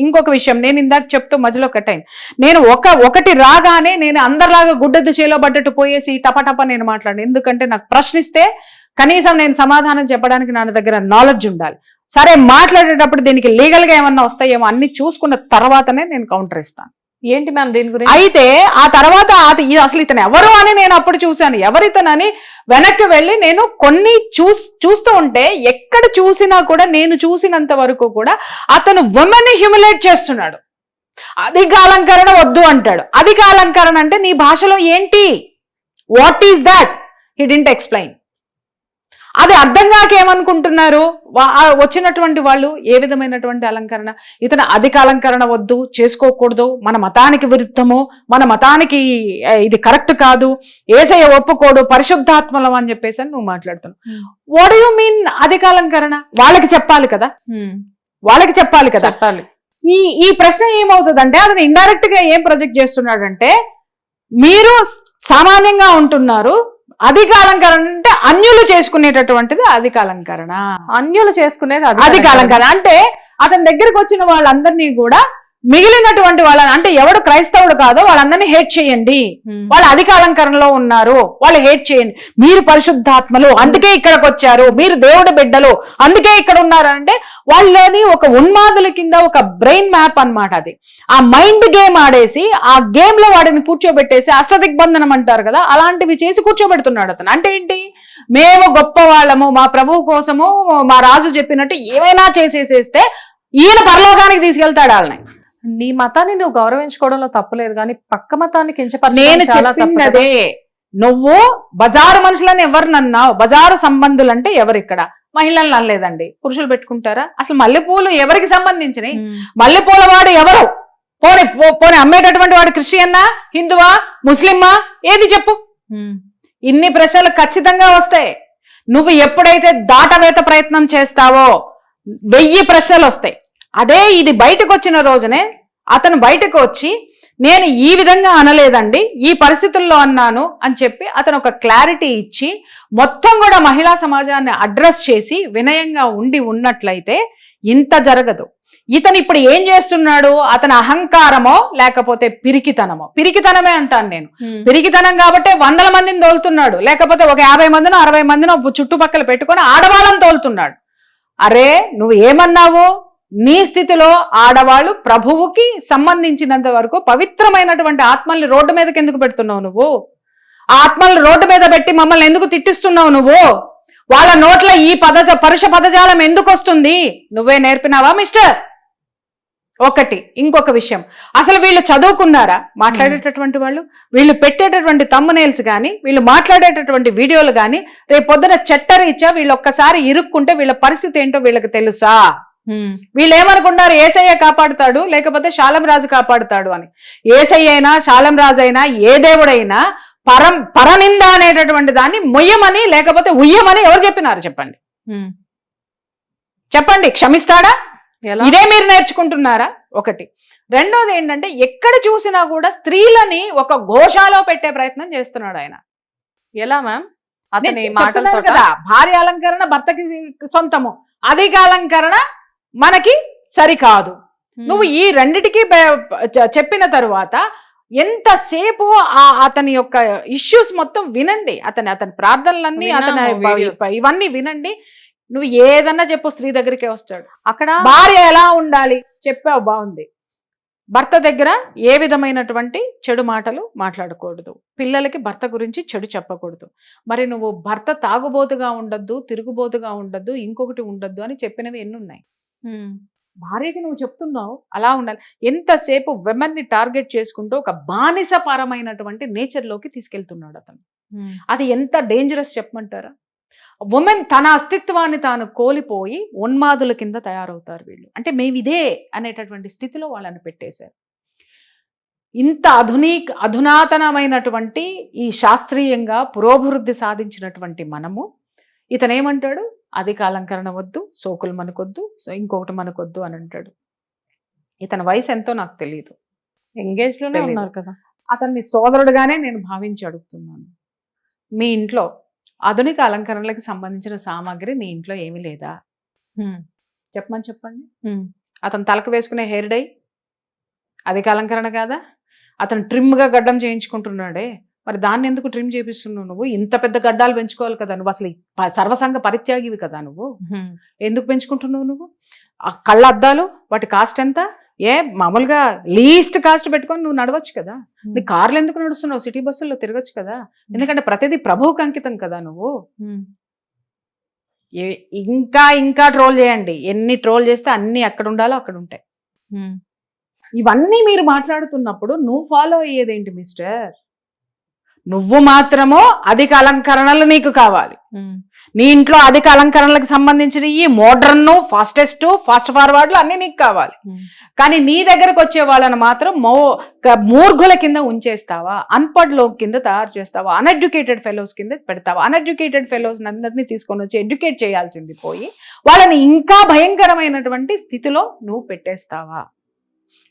ఇంకొక విషయం నేను ఇందాక చెప్తూ మధ్యలో కట్ అయింది. నేను ఒకటి రాగానే నేను అందరిలాగా గుడ్డెద్దు చేలో పడ్డట్టు పోయేసి టపటప నేను మాట్లాడాను. ఎందుకంటే నాకు ప్రశ్నిస్తే కనీసం నేను సమాధానం చెప్పడానికి నా దగ్గర నాలెడ్జ్ ఉండాలి. సరే మాట్లాడేటప్పుడు దీనికి లీగల్ గా ఏమన్నా వస్తాయేమో అన్ని చూసుకున్న తర్వాతనే నేను కౌంటర్ ఇస్తాను. ఏంటి మ్యామ్ దీని గురించి? అయితే ఆ తర్వాత అసలు ఇతను ఎవరు అని నేను అప్పుడు చూశాను. ఎవరితనని వెనక్కి వెళ్ళి నేను కొన్ని చూస్తూ ఉంటే ఎక్కడ చూసినా కూడా నేను చూసినంత వరకు కూడా అతను ఉమెన్ ని హ్యూమిలేట్ చేస్తున్నాడు. అధిక అలంకరణ వద్దు అంటాడు. అధిక అలంకరణ అంటే నీ భాషలో ఏంటి? What is that? He didn't explain. అది అర్థం కాక ఏమనుకుంటున్నారు వచ్చినటువంటి వాళ్ళు, ఏ విధమైనటువంటి అలంకరణ? ఇతను అధిక అలంకరణ వద్దు, చేసుకోకూడదు, మన మతానికి విరుద్ధము, మన మతానికి ఇది కరెక్ట్ కాదు, యేసయ్య ఒప్పుకోడు, పరిశుద్ధాత్మలం అని చెప్పేసి అని నువ్వు మాట్లాడుతున్నావు. వాట్ డూ యు మీన్ అధిక అలంకరణ? వాళ్ళకి చెప్పాలి కదా, చెప్పాలి. ఈ ప్రశ్న ఏమవుతుందంటే అతను ఇండైరెక్ట్ గా ఏం ప్రొజెక్ట్ చేస్తున్నాడంటే మీరు సామాన్యంగా ఉంటున్నారు, అధిక అలంకరణ అంటే అన్యులు చేసుకునేటటువంటిది అధిక అలంకరణ. అన్యులు చేసుకునేది అధిక అలంకరణ అంటే అతని దగ్గరికి వచ్చిన వాళ్ళందరినీ కూడా మిగిలినటువంటి వాళ్ళని, అంటే ఎవడు క్రైస్తవుడు కాదో వాళ్ళందరినీ హేట్ చేయండి, వాళ్ళు అధిక అలంకరణలో ఉన్నారు, వాళ్ళు హేట్ చేయండి, మీరు పరిశుద్ధాత్మలు అందుకే ఇక్కడికి వచ్చారు, మీరు దేవుడి బిడ్డలు అందుకే ఇక్కడ ఉన్నారు అంటే వాళ్ళని ఒక ఉన్మాదుల కింద ఒక బ్రెయిన్ మ్యాప్ అన్నమాట. అది ఆ మైండ్ గేమ్ ఆడేసి ఆ గేమ్ లో వాడిని కూర్చోబెట్టేసి అష్టదిగ్బంధనం అంటారు కదా, అలాంటివి చేసి కూర్చోబెడుతున్నాడు అతను. అంటే ఏంటి, మేము గొప్ప వాళ్ళము, మా ప్రభువు కోసము మా రాజు చెప్పినట్టు ఏమైనా చేసేసేస్తే ఈయన పరలోకానికి తీసుకెళ్తాడు వాళ్ళని. నీ మతాన్ని నువ్వు గౌరవించుకోవడంలో తప్పులేదు, కానీ పక్క మతాన్ని నేను కించపరచడం చాలా తప్పు కదా. చెప్పిందే, నువ్వు బజారు మనుషులని ఎవరినన్నావు, బజారు సంబంధులు అంటే ఎవరు? ఇక్కడ మహిళలను అనలేదండి, పురుషులు పెట్టుకుంటారా? అసలు మల్లెపూలు ఎవరికి సంబంధించినవి? మల్లెపూల వాడు ఎవరు? పోనీ అమ్మేటటువంటి వాడు క్రిస్టియన్నా, హిందువా, ముస్లిమా, ఏది చెప్పు? ఇన్ని ప్రశ్నలు ఖచ్చితంగా వస్తాయి. నువ్వు ఎప్పుడైతే దాటవేత ప్రయత్నం చేస్తావో 1000 ప్రశ్నలు వస్తాయి. అదే ఇది బయటకు వచ్చిన రోజునే అతను బయటకు వచ్చి నేను ఈ విధంగా అనలేదండి, ఈ పరిస్థితుల్లో అన్నాను అని చెప్పి అతను ఒక క్లారిటీ ఇచ్చి మొత్తం కూడా మహిళా సమాజాన్ని అడ్రస్ చేసి వినయంగా ఉన్నట్లయితే ఇంత జరగదు. ఇతను ఇప్పుడు ఏం చేస్తున్నాడు? అతని అహంకారమో లేకపోతే పిరికితనమే అంటాను నేను. పిరికితనం కాబట్టి 100 మందిని తోలుతున్నాడు, లేకపోతే ఒక 50 మందినో 60 మందినో చుట్టుపక్కల పెట్టుకొని ఆడవాళ్ళని తోలుతున్నాడు. అరే నువ్వు ఏమన్నావు? నీ స్థితిలో ఆడవాళ్ళు ప్రభువుకి సంబంధించినంత వరకు పవిత్రమైనటువంటి ఆత్మల్ని రోడ్డు మీదకి ఎందుకు పెడుతున్నావు నువ్వు? ఆ ఆత్మల్ని రోడ్డు మీద పెట్టి మమ్మల్ని ఎందుకు తిట్టిస్తున్నావు నువ్వు? వాళ్ళ నోట్ల ఈ పరుష పదజాలం ఎందుకు వస్తుంది? నువ్వే నేర్పినావా మిస్టర్? ఒకటి. ఇంకొక విషయం, అసలు వీళ్ళు చదువుకున్నారా మాట్లాడేటటువంటి వాళ్ళు? వీళ్ళు పెట్టేటటువంటి థంబ్నెయిల్స్ కానీ, వీళ్ళు మాట్లాడేటటువంటి వీడియోలు కానీ రేపు పొద్దున చట్టరీత్యా వీళ్ళు ఒక్కసారి ఇరుక్కుంటే వీళ్ళ పరిస్థితి ఏంటో వీళ్ళకి తెలుసా? వీళ్ళు ఏమనుకున్నారు, ఏసయ్య కాపాడుతాడు లేకపోతే శాలం రాజు కాపాడుతాడు అని. ఏసయ్య అయినా శాలం రాజు అయినా ఏ దేవుడైనా పరనింద అనేటటువంటి దాన్ని మొయ్యమని లేకపోతే ఉయ్యమని ఎవరు చెప్పినారు చెప్పండి? చెప్పండి, క్షమిస్తాడా? ఇదే మీరు నేర్చుకుంటున్నారా? ఒకటి. రెండోది ఏంటంటే ఎక్కడ చూసినా కూడా స్త్రీలని ఒక ఘోషాలో పెట్టే ప్రయత్నం చేస్తున్నాడు ఆయన. ఎలా మ్యామ్? అతని నేను మాటలు చెప్తున్నాను కదా, భార్య అలంకరణ భర్తకి సొంతము, అధిక అలంకరణ మనకి సరికాదు. నువ్వు ఈ రెండిటికి చెప్పిన తరువాత ఎంతసేపు అతని యొక్క ఇష్యూస్ మొత్తం వినండి, అతని ప్రార్థనలన్నీ, ఇవన్నీ వినండి. నువ్వు ఏదన్నా చెప్పు, స్త్రీ దగ్గరికే వస్తాడు. అక్కడ భార్య ఎలా ఉండాలి చెప్పావు, బాగుంది. భర్త దగ్గర ఏ విధమైనటువంటి చెడు మాటలు మాట్లాడకూడదు, పిల్లలకి భర్త గురించి చెడు చెప్పకూడదు. మరి నువ్వు భర్త తాగుబోతుగా ఉండద్దు, తిరుగుబోతుగా ఉండద్దు, ఇంకొకటి ఉండద్దు అని చెప్పినవి ఎన్ని ఉన్నాయి? భార్యకి నువ్వు చెప్తున్నావు అలా ఉండాలి. ఎంతసేపు విమెన్ని టార్గెట్ చేసుకుంటూ ఒక బానిసపరమైనటువంటి నేచర్లోకి తీసుకెళ్తున్నాడు అతను. అది ఎంత డేంజరస్ చెప్పమంటారా? ఉమెన్ తన అస్తిత్వాన్ని తాను కోల్పోయి ఉన్మాదుల కింద తయారవుతారు వీళ్ళు. అంటే మేమిదే అనేటటువంటి స్థితిలో వాళ్ళని పెట్టేశారు. ఇంత అధునాతనమైనటువంటి ఈ శాస్త్రీయంగా పురోభివృద్ధి సాధించినటువంటి మనము ఇతనేమంటాడు? అధిక అలంకరణ వద్దు, సోకులు మనకొద్దు, ఇంకొకటి మనకొద్దు అని అంటాడు. ఇతని వయసు ఎంతో నాకు తెలియదు, ఎంగేజ్ లోనే ఉన్నారు కదా. అతన్ని సోదరుడుగానే నేను భావించి అడుగుతున్నాను. మీ ఇంట్లో ఆధునిక అలంకరణలకు సంబంధించిన సామాగ్రి నీ ఇంట్లో ఏమీ లేదా? చెప్పండి. అతను తలకు వేసుకునే హెయిర్ డై అధిక అలంకరణ కాదా? అతను ట్రిమ్గా గడ్డం చేయించుకుంటున్నాడే, మరి దాన్ని ఎందుకు ట్రిమ్ చేపిస్తున్నావు నువ్వు? ఇంత పెద్ద గడ్డాలు పెంచుకోవాలి కదా నువ్వు, అసలు సర్వసంగ పరిత్యాగివి కదా నువ్వు, ఎందుకు పెంచుకుంటున్నావు నువ్వు? ఆ కళ్ళ అద్దాలు వాటి కాస్ట్ ఎంత? మామూలుగా లీస్ట్ కాస్ట్ పెట్టుకొని నువ్వు నడవచ్చు కదా. నీ కార్లు ఎందుకు నడుస్తున్నావు? సిటీ బస్సుల్లో తిరగచ్చు కదా, ఎందుకంటే ప్రతిదీ ప్రభువుకి అంకితం కదా నువ్వు. ఇంకా ట్రోల్ చేయండి, ఎన్ని ట్రోల్ చేస్తే అన్ని అక్కడ ఉండాలో అక్కడ ఉంటాయి. ఇవన్నీ మీరు మాట్లాడుతున్నప్పుడు నువ్వు ఫాలో అయ్యేదేంటి మిస్టర్? నువ్వు మాత్రము అధిక అలంకరణలు నీకు కావాలి. నీ ఇంట్లో అధిక అలంకరణలకు సంబంధించిన ఈ మోడ్రన్, ఫాస్ట్ ఫార్వర్డ్లు అన్ని నీకు కావాలి. కానీ నీ దగ్గరకు వచ్చే వాళ్ళని మాత్రం మూర్ఘుల కింద ఉంచేస్తావా, అన్పడ్ లో కింద తయారు చేస్తావా, అన్ఎడ్యుకేటెడ్ ఫెలోస్ కింద పెడతావా? అన్ఎడ్యుకేటెడ్ ఫెలోస్ అందరినీ తీసుకొని వచ్చి ఎడ్యుకేట్ చేయాల్సింది పోయి వాళ్ళని ఇంకా భయంకరమైనటువంటి స్థితిలో నువ్వు పెట్టేస్తావా?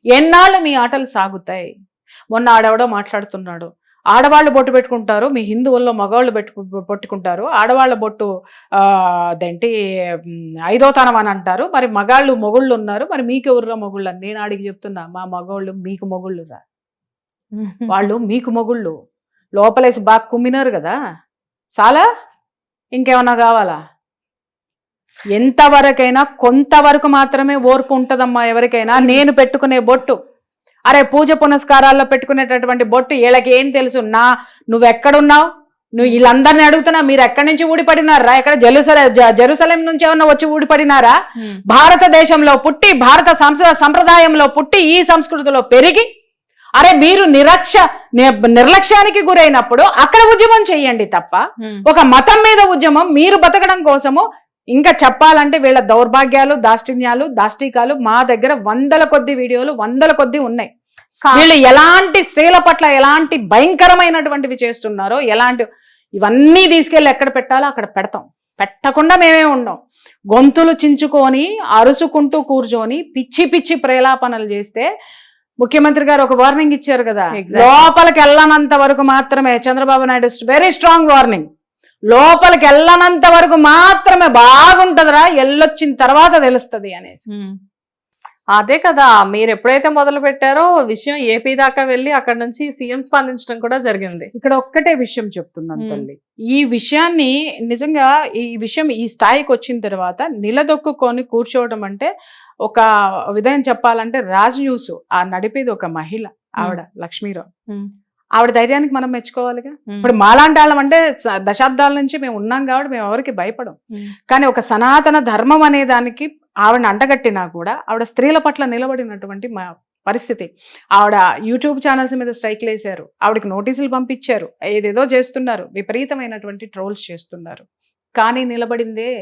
ఎన్నాళ్ళు మీ ఆటలు సాగుతాయి? మొన్న ఆడెవడో మాట్లాడుతున్నాడు, ఆడవాళ్ళు బొట్టు పెట్టుకుంటారు, మీ హిందువుల్లో మగవాళ్ళు పెట్టుకుంటారు, ఆడవాళ్ళ బొట్టు అదేంటి 5వ తనం అని అంటారు, మరి మగాళ్ళు మొగుళ్ళు ఉన్నారు, మరి మీకు ఎవరురా మొగుళ్ళు అని నేను అడిగి చెప్తున్నా, మా మగవాళ్ళు మీకు మొగుళ్ళు రా, వాళ్ళు మీకు మొగుళ్ళు, లోపలేసి బాగా కుమ్మినారు కదా, చాలా ఇంకేమన్నా కావాలా? ఎంతవరకైనా కొంతవరకు మాత్రమే ఓర్పు ఉంటదమ్మా ఎవరికైనా. నేను పెట్టుకునే బొట్టు, అరే పూజ పునస్కారాల్లో పెట్టుకునేటటువంటి బొట్టు వీళ్ళకి ఏం తెలుసు? నువ్వెక్కడున్నావు? నువ్వు వీళ్ళందరినీ అడుగుతున్నా, మీరు ఎక్కడి నుంచి ఊడిపడినారా? ఎక్కడ జెరూసలేం నుంచి ఏమన్నా వచ్చి ఊడిపడినారా? భారతదేశంలో పుట్టి, భారత సంప్రదాయంలో పుట్టి, ఈ సంస్కృతిలో పెరిగి, అరే మీరు నిర్లక్ష్యానికి గురైనప్పుడు అక్కడ ఉద్యమం చెయ్యండి తప్ప, ఒక మతం మీద ఉద్యమం మీరు బతకడం కోసము. ఇంకా చెప్పాలంటే వీళ్ళ దౌర్భాగ్యాలు, దాష్టికాలు మా దగ్గర 100ల కొద్ది వీడియోలు 100ల కొద్ది ఉన్నాయి. వీళ్ళు ఎలాంటి స్త్రీల పట్ల ఎలాంటి భయంకరమైనటువంటివి చేస్తున్నారో, ఇవన్నీ తీసుకెళ్ళి ఎక్కడ పెట్టాలో అక్కడ పెడతాం. పెట్టకుండా మేమే ఉండం. గొంతులు చించుకొని అరుచుకుంటూ కూర్చొని పిచ్చి పిచ్చి ప్రేలాపనలు చేస్తే, ముఖ్యమంత్రి గారు ఒక వార్నింగ్ ఇచ్చారు కదా, లోపలికి వెళ్ళనంత వరకు మాత్రమే. Chandrababu Naidu very strong warning, లోపలికి వెళ్ళనంత వరకు మాత్రమే బాగుంటదిరా, ఎల్లొచ్చిన తర్వాత తెలుస్తుంది అనేది. అదే కదా, మీరు ఎప్పుడైతే మొదలు పెట్టారో విషయం ఏపీ దాకా వెళ్ళి అక్కడ నుంచి సీఎం స్పందించడం కూడా జరిగింది. ఇక్కడ ఒక్కటే విషయం చెప్తున్నాను తల్లి, ఈ విషయాన్ని నిజంగా ఈ విషయం ఈ స్థాయికి వచ్చిన తర్వాత నిలదొక్కుకొని కూర్చోవడం అంటే, ఒక విధంగా చెప్పాలంటే రాజ్ న్యూస్ ఆ నడిపేది ఒక మహిళ, ఆవిడ లక్ష్మీరావు. ఆవిడ ధైర్యానికి మనం మెచ్చుకోవాలిగా. ఇప్పుడు మాలాంటి వాళ్ళం అంటే దశాబ్దాల నుంచి మేము ఉన్నాం కాబట్టి మేము ఎవరికి భయపడం. కానీ ఒక సనాతన ధర్మం అనే దానికి ఆవిడని అంటగట్టినా కూడా ఆవిడ స్త్రీల పట్ల నిలబడినటువంటి పరిస్థితి. ఆవిడ యూట్యూబ్ ఛానల్స్ మీద స్ట్రైక్లు వేశారు, ఆవిడకి నోటీసులు పంపించారు, ఏదేదో చేస్తున్నారు, విపరీతమైనటువంటి ట్రోల్స్ చేస్తున్నారు. కానీ నిలబడిందే,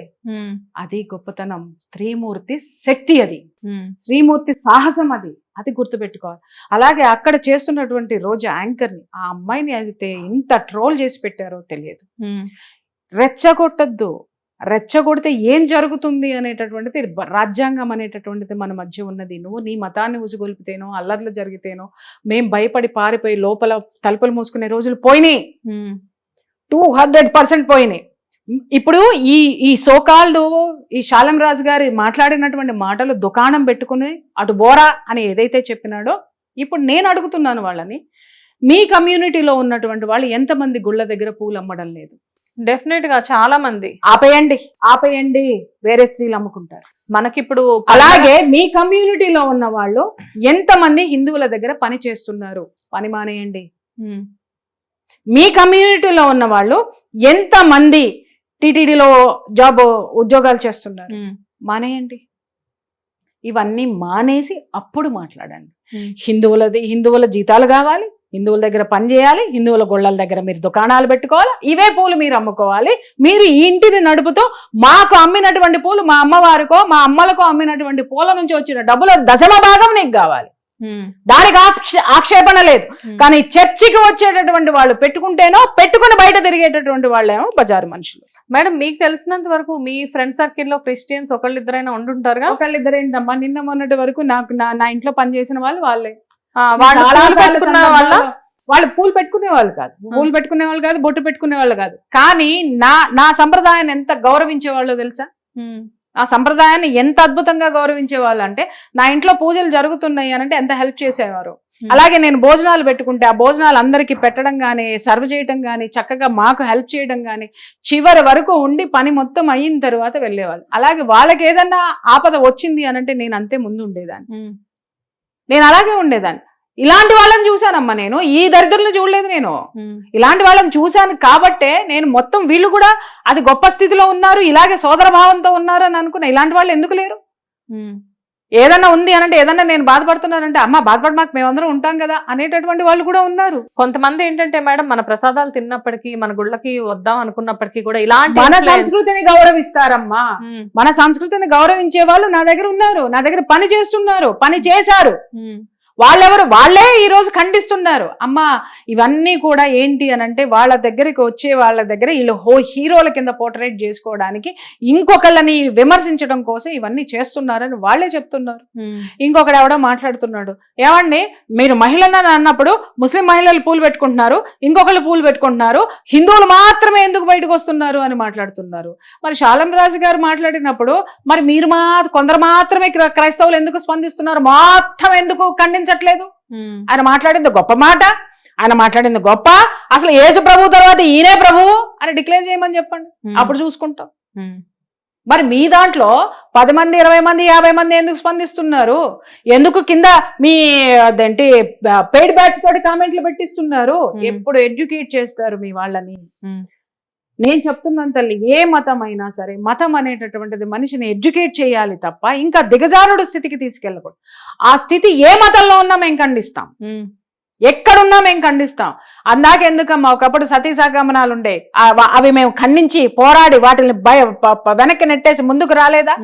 అది గొప్పతనం. స్త్రీమూర్తి శక్తి, అది స్త్రీమూర్తి సాహసం, అది గుర్తుపెట్టుకోవాలి. అలాగే అక్కడ చేస్తున్నటువంటి రోజు యాంకర్ని, ఆ అమ్మాయిని అయితే ఇంత ట్రోల్ చేసి పెట్టారో తెలియదు. రెచ్చగొట్టద్దు, రెచ్చగొడితే ఏం జరుగుతుంది అనేటటువంటిది రాజ్యాంగం అనేటటువంటిది మన మధ్య ఉన్నది. నువ్వు నీ మతాన్ని ఉసుగొల్పితేనో, అల్లర్లు జరిగితేనో మేం భయపడి పారిపోయి లోపల తలుపులు మూసుకునే రోజులు పోయినాయి, 200% పోయినాయి. ఇప్పుడు ఈ సోకాల్డ్ ఈ శాలం రాజు గారి మాట్లాడినటువంటి మాటలు దుకాణం పెట్టుకుని అటు బోరా అని ఏదైతే చెప్పినాడో, ఇప్పుడు నేను అడుగుతున్నాను వాళ్ళని, మీ కమ్యూనిటీలో ఉన్నటువంటి వాళ్ళు ఎంతమంది గుళ్ళ దగ్గర పూలు అమ్మడం లేదు? డెఫినెట్ గా చాలా మంది. ఆపేయండి, వేరే స్త్రీలు అమ్ముకుంటారు. మనకిప్పుడు అలాగే మీ కమ్యూనిటీలో ఉన్న వాళ్ళు ఎంతమంది హిందువుల దగ్గర పని చేస్తున్నారు? పని మానేయండి. మీ కమ్యూనిటీలో ఉన్న వాళ్ళు ఎంతమంది టీటీడీలో ఉద్యోగాలు చేస్తున్నారు? మానేయండి. ఇవన్నీ మానేసి అప్పుడు మాట్లాడండి. హిందువుల జీతాలు కావాలి, హిందువుల దగ్గర పని చేయాలి, హిందువుల గొళ్ళల దగ్గర మీరు దుకాణాలు పెట్టుకోవాలి, ఇవే పూలు మీరు అమ్ముకోవాలి. మీరు ఈ ఇంటిని నడుపుతూ మాకు అమ్మినటువంటి పూలు, మా అమ్మవారికో మా అమ్మలకో అమ్మినటువంటి పూల నుంచి వచ్చిన డబ్బుల 1/10 నీకు కావాలి. దానికి ఆక్షేపణ లేదు. కానీ చర్చికి వచ్చేటటువంటి వాళ్ళు పెట్టుకుంటేనో, పెట్టుకుని బయట తిరిగేటటువంటి వాళ్ళేమో బజారు మనుషులు. మేడం, మీకు తెలిసినంత వరకు మీ ఫ్రెండ్ సర్కిల్లో క్రిస్టియన్స్ ఒకళ్ళిద్దరైనా ఉండుంటారుగా? ఒకళ్ళిద్దరేంటమ్మా, నిన్న మొన్నటి వరకు నాకు నా ఇంట్లో పనిచేసిన వాళ్ళే. వాళ్ళు పూలు పెట్టుకునే వాళ్ళు కాదు, బొట్టు పెట్టుకునే వాళ్ళు కాదు. కానీ నా సంప్రదాయాన్ని ఎంత గౌరవించే వాళ్ళో తెలుసా? ఆ సంప్రదాయాన్ని ఎంత అద్భుతంగా గౌరవించే వాళ్ళు అంటే, నా ఇంట్లో పూజలు జరుగుతున్నాయి అని అంటే ఎంత హెల్ప్ చేసేవారు. అలాగే నేను భోజనాలు పెట్టుకుంటే ఆ భోజనాలు అందరికీ పెట్టడం కానీ, సర్వ్ చేయడం కానీ, చక్కగా మాకు హెల్ప్ చేయడం కానీ, చివరి వరకు ఉండి పని మొత్తం అయిన తర్వాత వెళ్ళేవాళ్ళు. అలాగే వాళ్ళకి ఏదన్నా ఆపద వచ్చింది అని అంటే నేను అంతే ముందు ఉండేదాన్ని, నేను అలాగే ఉండేదాన్ని. ఇలాంటి వాళ్ళని చూశానమ్మా నేను, ఈ దరిద్రులను చూడలేదు నేను. ఇలాంటి వాళ్ళని చూశాను కాబట్టే నేను మొత్తం వీళ్ళు కూడా అది గొప్ప స్థితిలో ఉన్నారు, ఇలాగే సోదర భావంతో ఉన్నారు అని అనుకున్నా. ఇలాంటి వాళ్ళు ఎందుకు లేరు? ఏదన్నా ఉంది అనంటే, ఏదన్నా నేను బాధపడుతున్నానంటే, అమ్మ బాధపడి మాకు మేమందరం ఉంటాం కదా అనేటటువంటి వాళ్ళు కూడా ఉన్నారు. కొంతమంది ఏంటంటే మేడం, మన ప్రసాదాలు తిన్నప్పటికీ, మన గుళ్ళకి వద్దాం అనుకున్నప్పటికీ కూడా ఇలాంటి మన సంస్కృతిని గౌరవిస్తారమ్మా. మన సంస్కృతిని గౌరవించే వాళ్ళు నా దగ్గర ఉన్నారు, నా దగ్గర పని చేస్తున్నారు, పని చేశారు. వాళ్ళే ఈ రోజు ఖండిస్తున్నారు. అమ్మా ఇవన్నీ కూడా ఏంటి అని అంటే వాళ్ళ దగ్గరికి వచ్చే వాళ్ళ దగ్గర వీళ్ళు హీరోల కింద పోర్ట్రేట్ చేసుకోవడానికి ఇంకొకళ్ళని విమర్శించడం కోసం ఇవన్నీ చేస్తున్నారని వాళ్ళే చెప్తున్నారు. ఇంకొకడు ఎవడో మాట్లాడుతున్నాడు, ఏమండి మీరు మహిళలను అన్నప్పుడు ముస్లిం మహిళలు పూలు పెట్టుకుంటున్నారు, ఇంకొకళ్ళు పూలు పెట్టుకుంటున్నారు, హిందువులు మాత్రమే ఎందుకు బయటకు వస్తున్నారు అని మాట్లాడుతున్నారు. మరి శాలం రాజు గారు మాట్లాడినప్పుడు మరి మీరు కొందరు మాత్రమే క్రైస్తవులు ఎందుకు స్పందిస్తున్నారు, మొత్తం ఎందుకు ఖండించట్లేదు? ఆయన మాట్లాడింది గొప్ప మాట, ఆయన మాట్లాడింది గొప్ప. అసలు యేసు ప్రభు తర్వాత ఈయనే ప్రభువు అని డిక్లేర్ చేయమని చెప్పండి, అప్పుడు చూసుకుంటాం. మరి మీ దాంట్లో 10 మంది 20 మంది 50 మంది ఎందుకు స్పందిస్తున్నారు? ఎందుకు కింద మీ అదేంటి పెయిడ్ బ్యాచ్ తోటి కామెంట్లు పెట్టిస్తున్నారు? ఎప్పుడు ఎడ్యుకేట్ చేస్తారు మీ వాళ్ళని? నేను చెప్తున్నాను తల్లి, ఏ మతం అయినా సరే మతం అనేటటువంటిది మనిషిని ఎడ్యుకేట్ చేయాలి తప్ప ఇంకా దిగజారుడు స్థితికి తీసుకెళ్ళకూడదు. ఆ స్థితి ఏ మతంలో ఉన్నా మేము ఖండిస్తాం, ఎక్కడున్నా మేము ఖండిస్తాం. అందాకెందుకమ్మా ఒకప్పుడు సతీ సగమనాలు ఉండే, అవి మేము ఖండించి పోరాడి వాటిని వెనక్కి నెట్టేసి ముందుకు రాలేదా?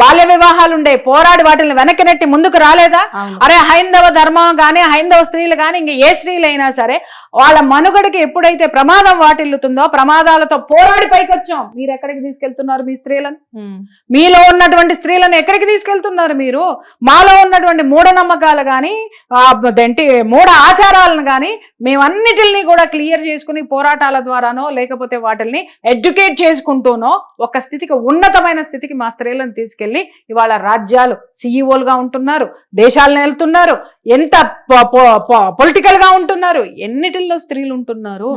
బాల్య వివాహాలు ఉండే, పోరాడి వాటిని వెనక్కి నెట్టి ముందుకు రాలేదా? అరే హైందవ ధర్మం కానీ హైందవ స్త్రీలు కానీ ఇంక ఏ స్త్రీలైనా సరే వాళ్ళ మనుగడకి ఎప్పుడైతే ప్రమాదం వాటిల్లుతుందో ప్రమాదాలతో పోరాడి పైకి వచ్చాం. మీరు ఎక్కడికి తీసుకెళ్తున్నారు మీ స్త్రీలను? మీలో ఉన్నటువంటి స్త్రీలను ఎక్కడికి తీసుకెళ్తున్నారు మీరు? మాలో ఉన్నటువంటి మూఢనమ్మకాలు కానీ మూఢ ఆచారాలను కానీ మేమన్నిటిని కూడా క్లియర్ చేసుకుని పోరాటాల ద్వారానో లేకపోతే వాటిని ఎడ్యుకేట్ చేసుకుంటూనో ఒక స్థితికి ఉన్నతమైన స్థితికి మా స్త్రీలను తీసుకెళ్లి ఇవాళ రాజ్యాలు సీఈఓలుగా ఉంటున్నారు, దేశాలను వెళ్తున్నారు, ఎంత పొలిటికల్ గా ఉంటున్నారు, ఎన్నిటిల్లో స్త్రీలు ఉంటున్నారు.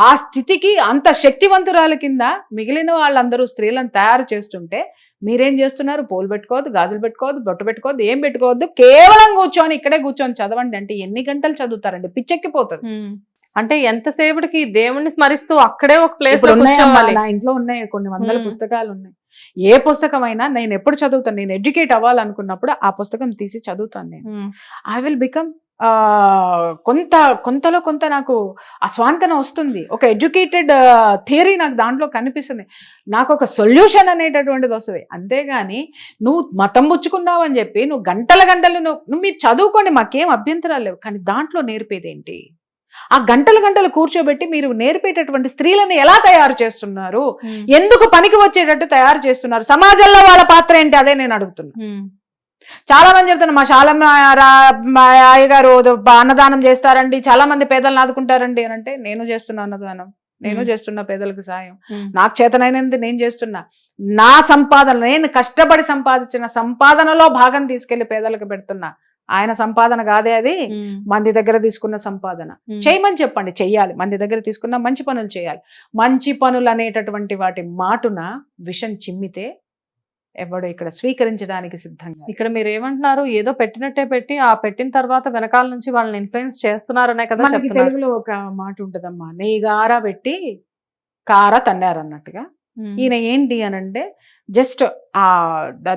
ఆ స్థితికి అంత శక్తివంతురాల కింద మిగిలిన వాళ్ళందరూ స్త్రీలను తయారు చేస్తుంటే మీరేం చేస్తున్నారు? పూలు పెట్టుకోవద్దు, గాజులు పెట్టుకోవద్దు, బొట్టు పెట్టుకోవద్దు, ఏం పెట్టుకోవద్దు, కేవలం ఇక్కడే కూర్చొని చదవండి అంటే ఎన్ని గంటలు చదువుతారండి? పిచ్చెక్కిపోతుంది. అంటే ఎంతసేపటికి దేవుణ్ణి స్మరిస్తూ అక్కడే ఒక ప్లేస్ నా ఇంట్లో ఉన్నాయి కొన్ని వందల పుస్తకాలు ఉన్నాయి. ఏ పుస్తకమైనా నేను ఎప్పుడు చదువుతాను, నేను ఎడ్యుకేట్ అవ్వాలనుకున్నప్పుడు ఆ పుస్తకం తీసి చదువుతాను. నేను ఐ విల్ బికమ్ కొంతలో కొంత నాకు అస్వాంతన వస్తుంది. ఒక ఎడ్యుకేటెడ్ థియరీ నాకు దాంట్లో కనిపిస్తుంది, నాకు ఒక సొల్యూషన్ అనేటటువంటిది వస్తుంది. అంతేగాని నువ్వు మతం పుచ్చుకున్నావు అని చెప్పి నువ్వు గంటలు నువ్వు మీరు చదువుకోండి, మాకేం అభ్యంతరాలు లేవు. కానీ దాంట్లో నేర్పేదేంటి? ఆ గంటలు కూర్చోబెట్టి మీరు నేర్పేటటువంటి స్త్రీలను ఎలా తయారు చేస్తున్నారు, ఎందుకు పనికి వచ్చేటట్టు తయారు చేస్తున్నారు, సమాజంలో వాళ్ళ పాత్ర ఏంటి? అదే నేను అడుగుతున్నా. చాలా మంది చెప్తున్నా మా శాలం అయ్యగారు అన్నదానం చేస్తారండి, చాలా మంది పేదలను ఆదుకుంటారండి అని అంటే నేను చేస్తున్నా అన్నదానం, నేను చేస్తున్నా పేదలకు సాయం, నాకు చేతనైనది నేను చేస్తున్నా. నా సంపాదన, నేను కష్టపడి సంపాదించిన సంపాదనలో భాగం తీసుకెళ్లి పేదలకు పెడుతున్నా. ఆయన సంపాదన కాదే అది, మంది దగ్గర తీసుకున్న సంపాదన. చేయమని చెప్పండి, చెయ్యాలి. మంది దగ్గర తీసుకున్న మంచి పనులు చేయాలి. మంచి పనులు అనేటటువంటి వాటి మాటున విషం చిమ్మితే ఎవడో ఇక్కడ స్వీకరించడానికి సిద్ధంగా. ఇక్కడ మీరు ఏమంటున్నారు? ఏదో పెట్టినట్టే పెట్టి ఆ పెట్టిన తర్వాత వెనకాల నుంచి వాళ్ళని ఇన్ఫ్లుయెన్స్ చేస్తున్నారనే కదా చెప్తున్నారు. తెలుగులో ఒక మాట ఉంటదమ్మా, నెయ్యిగార పెట్టి కార తన్నారన్నట్టుగా. ఈయన ఏంటి అని అంటే జస్ట్